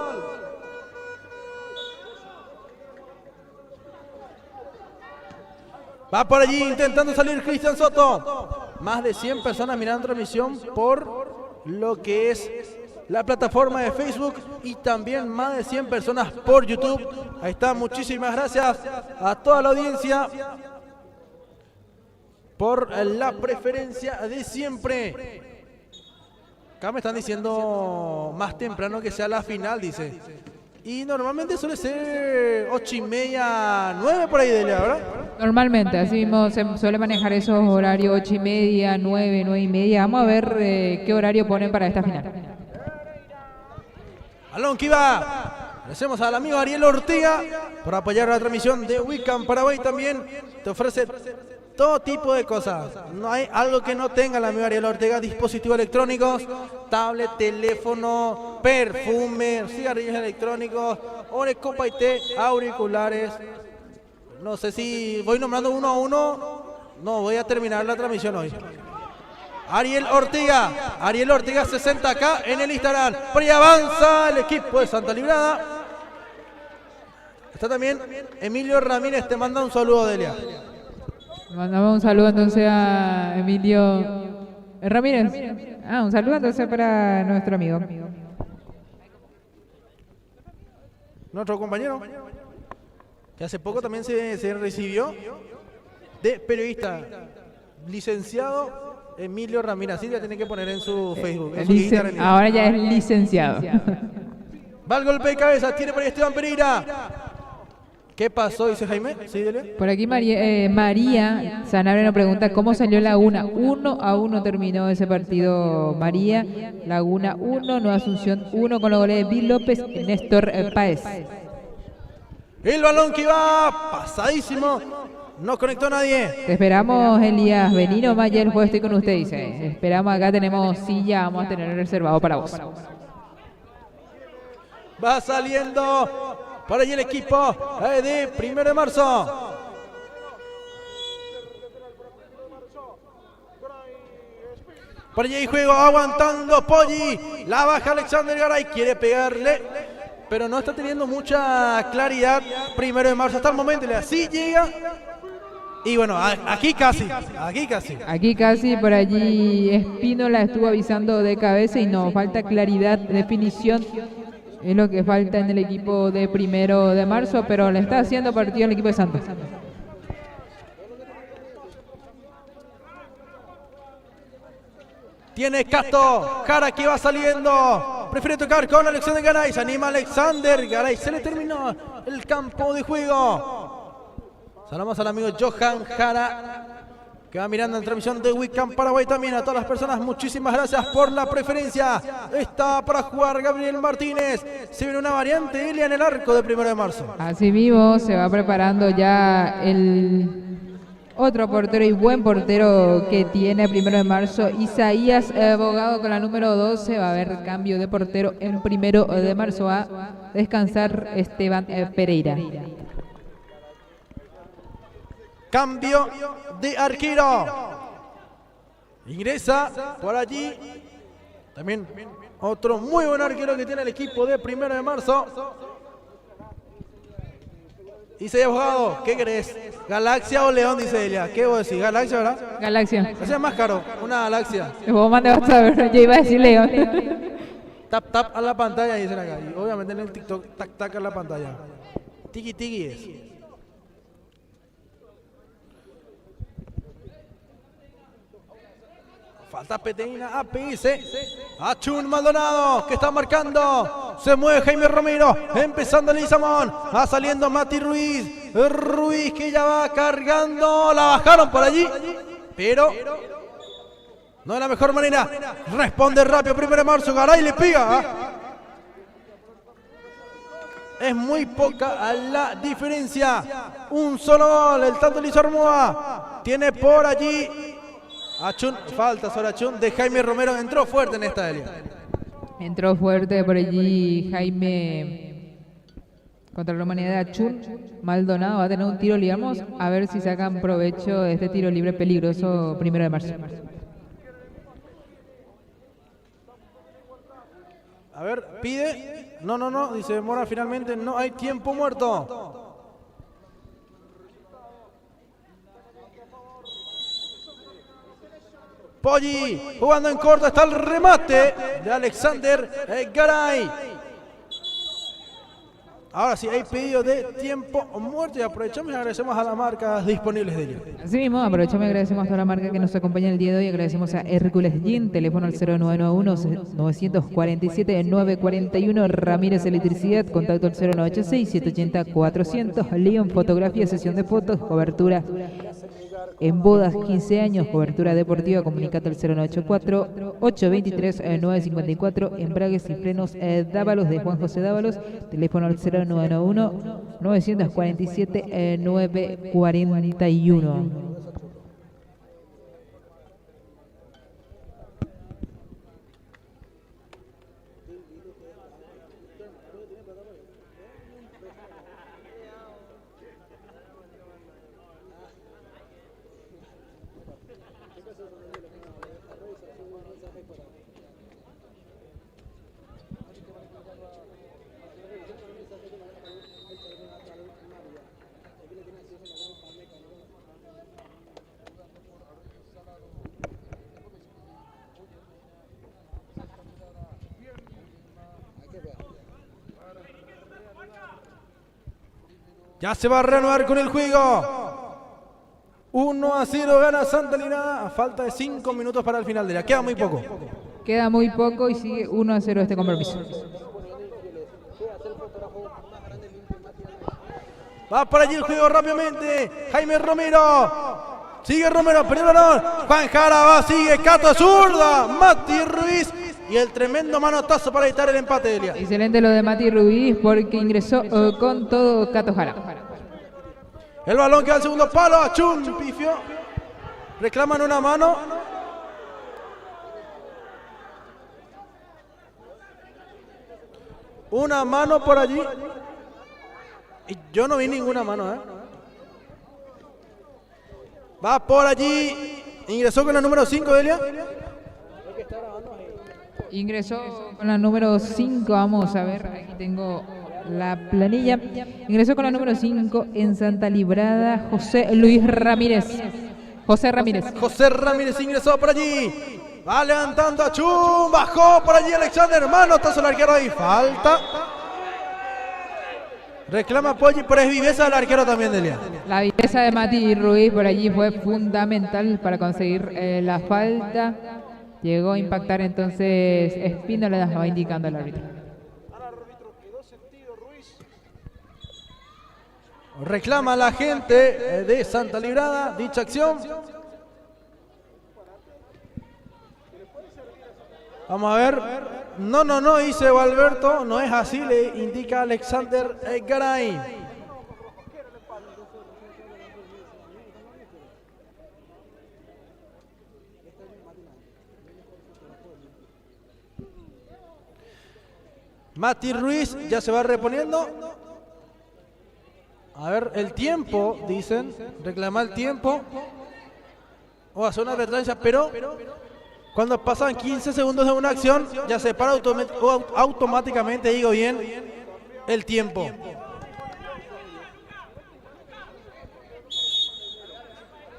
Va por allí intentando salir Cristian Soto. Más de 100 personas mirando transmisión por lo que es la plataforma de Facebook y también más de 100 personas por YouTube. Ahí está, muchísimas gracias a toda la audiencia por la preferencia de siempre. Acá me están diciendo más temprano que sea la final, dice. Y normalmente suele ser 8:30, 9 por ahí, Delia, ¿verdad? Normalmente, así mismo se suele manejar esos horarios, 8:30, 9, 9:30. Vamos a ver qué horario ponen para esta final. Balón que va. Agradecemos al amigo Ariel Ortega por apoyar la transmisión de Wicam Paraguay. También te ofrece todo tipo de cosas. No hay algo que no tenga el amigo Ariel Ortega. Dispositivos electrónicos, tablet, teléfono, perfume, cigarrillos electrónicos, ore, copa y té, auriculares. No sé si voy nombrando uno a uno. No, voy a terminar la transmisión hoy. Ariel Ortega 60 acá en el Instagram. Por ahí avanza el equipo de Santa Librada. Está también Emilio Ramírez, te manda un saludo, Delia. Mandamos un saludo entonces a Emilio Ramírez. Un saludo entonces para nuestro amigo. Nuestro compañero, que hace poco también se recibió de periodista, licenciado Emilio Ramírez. Así ya tiene que poner en su Facebook. En su Instagram. Ahora ya es licenciado. Va el golpe de cabeza, tiene por ahí Esteban Pereira. ¿Qué pasó? Dice Jaime. ¿Sí, Delia? Por aquí María Sanabria nos pregunta cómo salió Laguna. 1-1 terminó ese partido, María. Laguna 1, Nueva Asunción 1 con los goles de Bill López y Néstor Páez. El balón que va pasadísimo. No conectó nadie. Te esperamos, Elías. Vení nomás, ya el juego estoy con usted, dice. Esperamos, acá tenemos silla, vamos a tener reservado para vos. Va saliendo por ahí el equipo de 1 de marzo. Por allí hay juego, aguantando Poggi. La baja Alexander Garay, quiere pegarle, pero no está teniendo mucha claridad. 1 de marzo hasta el momento, así llega. Y bueno, aquí casi. Aquí casi, por allí Espínola estuvo avisando de cabeza y no, falta claridad, definición. Es lo que falta en el equipo de 1 de marzo, pero le está haciendo partido el equipo de Santos. Tiene Casto, Jara que va saliendo. Prefiere tocar con Alexander Garay. Se anima Alexander Garay. Se le terminó el campo de juego. Saludamos al amigo Johan Jara, que va mirando en transmisión de Wicam Paraguay también. A todas las personas, muchísimas gracias por la preferencia. Está para jugar Gabriel Martínez. Se viene una variante, Elia, en el arco de 1 de marzo. Así mismo, se va preparando ya el otro portero y buen portero que tiene 1 de marzo, Isaías Bogado con la número 12. Va a haber cambio de portero en 1 de marzo. Va a descansar Esteban Pereira. Cambio de arquero. Ingresa por allí también otro muy buen arquero que tiene el equipo de 1 de marzo. Dice Abogado, ¿qué querés? ¿Galaxia o León? Dice ella. ¿Qué vos decís? ¿Galaxia, verdad? Galaxia. Ese es más caro, una Galaxia. Vos mandé a saber, yo iba a decir León. Tap a la pantalla, dicen acá. Y obviamente en el TikTok, tac a la pantalla. Tiki es. Falta Peteina, APS, Achun Maldonado, que está marcando. Se mueve Jaime Romero, empezando Lizamón. Va saliendo Mati Ruiz. Ruiz que ya va cargando. La bajaron por allí, pero no de la mejor manera. Responde rápido 1 de marzo. Garay le pega. Es muy poca la diferencia. Un solo gol. El tanto Liz Armoa tiene por allí Achun, falta sobre Achun de Jaime Romero. Entró fuerte en esta área. Entró fuerte por allí Jaime contra la humanidad de Achun. Maldonado va a tener un tiro libre. Vamos a ver si sacan provecho de este tiro libre peligroso 1 de marzo. A ver, pide. No, dice Mora finalmente. No hay tiempo muerto. Poggi jugando en corto, está el remate de Alexander Garay. Ahora sí, hay pedido de tiempo muerto y aprovechamos y agradecemos a las marcas disponibles de ello. Así mismo, aprovechamos y agradecemos a toda la marca que nos acompaña el día de hoy. Agradecemos a Hércules Gin, teléfono al 0991-947-941. Ramírez Electricidad, contacto al 0986-780-400. León Fotografía, sesión de fotos, cobertura en bodas, 15 años, cobertura deportiva, comunicate al 0984-823-954, embragues y frenos Dávalos de Juan José Dávalos, teléfono al 0991-947-941. Ya se va a reanudar con el juego. 1-0 gana Santa Elena a falta de 5 minutos para el final de la. Queda muy poco. Queda muy poco y sigue 1-0 este compromiso. Va por allí el juego rápidamente. Jaime Romero. Sigue Romero, perdió el balón. Juan Jara va, sigue Cato zurda. Mati Ruiz. Y el tremendo manotazo para evitar el empate de Elia. Excelente lo de Mati Ruiz porque ingresó con todo Cato Jara. El balón queda al segundo palo. Achun, pifio. Reclaman una mano. Una mano por allí. Y yo no vi ninguna mano, Va por allí. Ingresó con la número 5, Delia. Ingresó con la número 5, vamos a ver, aquí tengo la planilla. Ingresó con la número 5 en Santa Librada, José Luis Ramírez. José Ramírez ingresó por allí. Va levantando a Chum, bajó por allí Alexander, manotazo al arquero ahí, falta. Reclama Poggi, pero es viveza del arquero también, Delia. La viveza de Mati Ruiz por allí fue fundamental para conseguir la falta. Llegó a impactar, entonces Espíndola va indicando al árbitro. Reclama la gente de Santa Librada dicha acción. Vamos a ver. No, dice Valberto. No es así, le indica Alexander Garay. Mati Ruiz ya se va reponiendo. A ver, el tiempo, dicen. Reclamar el tiempo. O hacer una advertencia, pero cuando pasan 15 segundos de una acción, ya se para automáticamente, digo bien, el tiempo.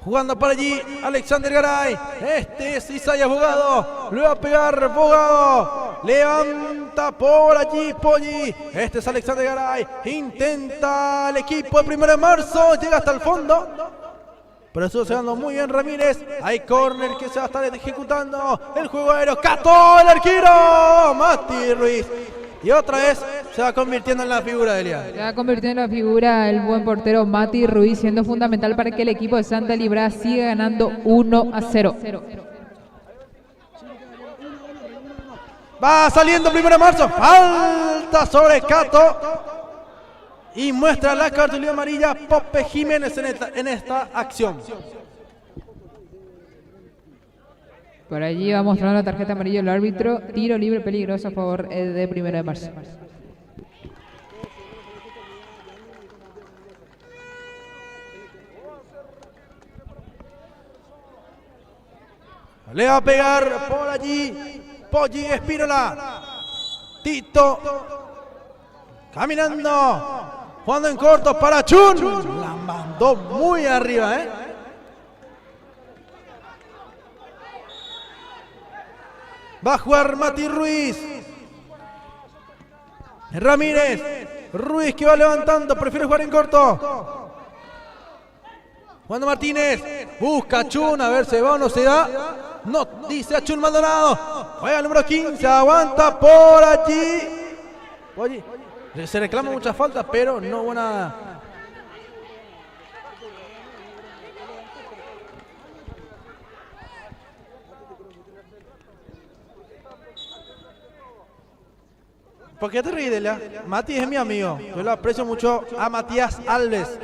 Jugando para allí Alexander Garay. Este es Isaías Bogado. Le va a pegar Bogado. Levanta por allí Poggi. Este es Alexander Garay. Intenta el equipo el 1 de marzo. Llega hasta el fondo. Pero estuvo jugando muy bien Ramírez. Hay córner que se va a estar ejecutando. El juego aéreo. Cató el arquero. Mati Ruiz. Y otra vez se va convirtiendo en la figura de Elia. Se va convirtiendo en la figura el buen portero Mati Ruiz, siendo fundamental para que el equipo de Santa Librada siga ganando 1-0. Va saliendo 1 de marzo. Falta sobre Cato. Y muestra la cartulina amarilla Pope Jiménez en esta acción. Por allí va mostrando la tarjeta amarilla el árbitro. Tiro libre peligroso a favor de 1 de marzo. Le va a pegar por allí Poggi Espínola. Tito. Caminando. Jugando en corto para Chun. La mandó muy arriba, Va a jugar Mati Ruiz. Ramírez. Ruiz que va levantando. Prefiere jugar en corto. Jugando Martínez. Busca a Chun. A ver, ¿se va o no se da? No, dice a Chun Maldonado. Juega el número 15. Aguanta por allí. Oye, se reclama muchas faltas, pero no hubo nada. ¿Por qué te ríes, Delia? Mati es mi amigo. Yo lo aprecio mucho a Matías Alves.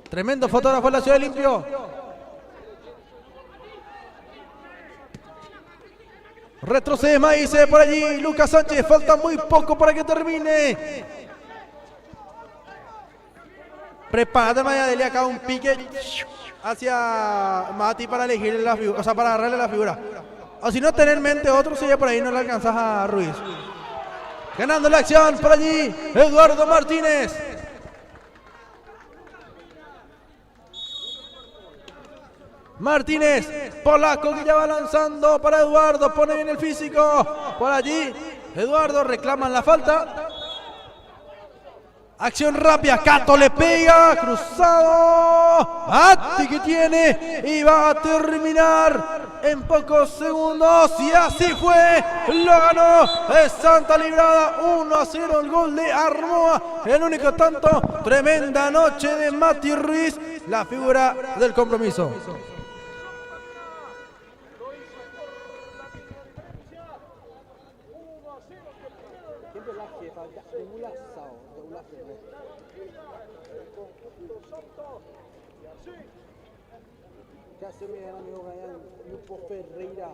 Tremendo fotógrafo en la Ciudad de Limpio. Retrocede Maíz por allí. Lucas Sánchez. Falta muy poco para que termine. Prepárate, María Delia. Acá un pique hacia Mati para elegir la figura. O sea, para agarrarle la figura. O si no, tener en mente otro, si ya por ahí no le alcanzas a Ruiz. Ganando la acción por allí, Eduardo Martínez. Martínez, polaco que ya va lanzando para Eduardo, pone bien el físico. Por allí, Eduardo, reclaman la falta. Acción rápida, Cato le pega, cruzado. Atti que tiene y va a terminar en pocos segundos. Y así fue, lo ganó Santa Librada 1-0 el gol de Armoa. El único tanto, tremenda noche de Mati Ruiz, la figura del compromiso. ¿Qué hace mi gran amigo Brian Lupo Ferreira?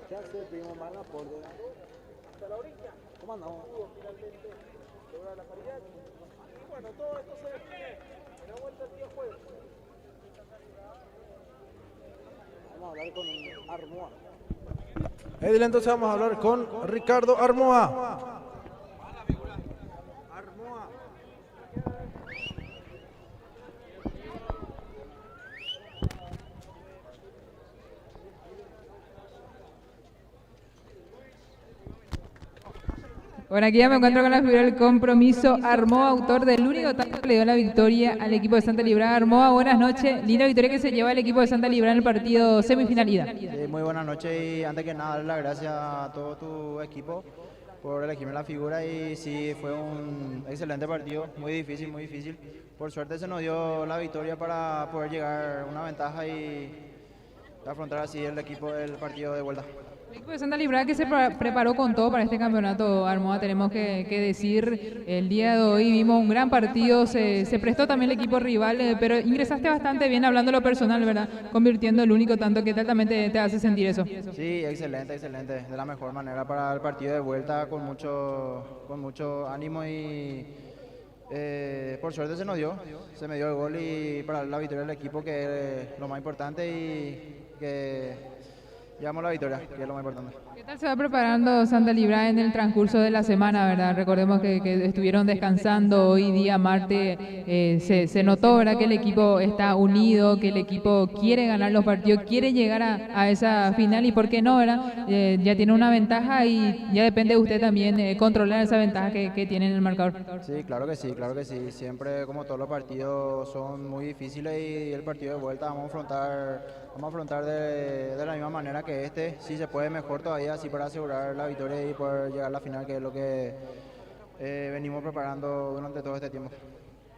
¿Qué hace el primo Mana por ¿cómo andamos? Bueno, todo esto se define en la vuelta del día jueves. Vamos a hablar con Armoa. Edil, entonces vamos a hablar con Ricardo Armoa. Bueno, aquí ya me encuentro con la figura del compromiso. Armoa, autor del único tanto que le dio la victoria al equipo de Santa Librada. Armoa, buenas noches. Linda victoria que se lleva el equipo de Santa Librada en el partido semifinal ida. Muy buenas noches y antes que nada darle las gracias a todo tu equipo por elegirme la figura y sí, fue un excelente partido, muy difícil. Por suerte se nos dio la victoria para poder llegar a una ventaja y afrontar así el equipo del partido de vuelta. El equipo de Santa Librada que se preparó con todo para este campeonato, Armoa, tenemos que decir, el día de hoy vimos un gran partido, se prestó también el equipo rival, pero ingresaste bastante bien hablando lo personal, ¿verdad? Convirtiendo el único tanto. ¿Qué tal también te hace sentir eso? Sí, excelente, de la mejor manera para el partido de vuelta, con mucho ánimo y por suerte se me dio el gol y para la victoria del equipo, que es lo más importante, y que llevamos la victoria, que es lo más importante. ¿Qué tal se va preparando Santa Librada en el transcurso de la semana, verdad? Recordemos que estuvieron descansando hoy día martes, se notó, ¿verdad?, que el equipo está unido, que el equipo quiere ganar los partidos, quiere llegar a esa final y por qué no, ¿verdad? Ya tiene una ventaja y ya depende de usted también controlar esa ventaja que tiene en el marcador. Sí, claro que sí. Siempre, como todos los partidos, son muy difíciles y el partido de vuelta vamos a afrontar de la misma manera que este. Si se puede, mejor todavía, así para asegurar la victoria y poder llegar a la final, que es lo que venimos preparando durante todo este tiempo.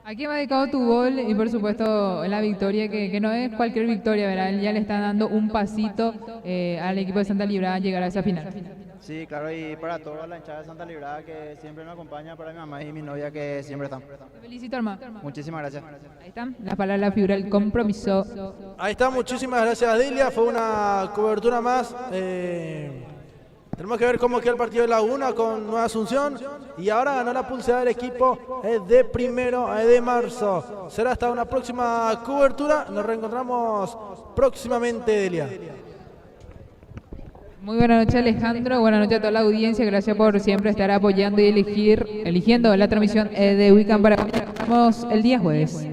¿A quién va dedicado tu gol y por supuesto la victoria, que no es cualquier victoria, ¿verdad? Ya le está dando un pasito al equipo de Santa Librada a llegar a esa final? Sí, claro, y para toda la hinchada de Santa Librada que siempre me acompaña, para mi mamá y mi novia que siempre están. Te felicito, hermano. Muchísimas gracias. Ahí están las palabras de la figura del compromiso. Ahí está, muchísimas gracias, Delia. Fue una cobertura más. Tenemos que ver cómo queda el partido de Laguna con Nueva Asunción. Y ahora ganó la pulsada del equipo de 1 de marzo. Será hasta una próxima cobertura. Nos reencontramos próximamente, Delia. Muy buenas noches, Alejandro. Buenas noches a toda la audiencia. Gracias por siempre estar apoyando y eligiendo la transmisión de Weekend Paraguay. Nos vemos el día jueves.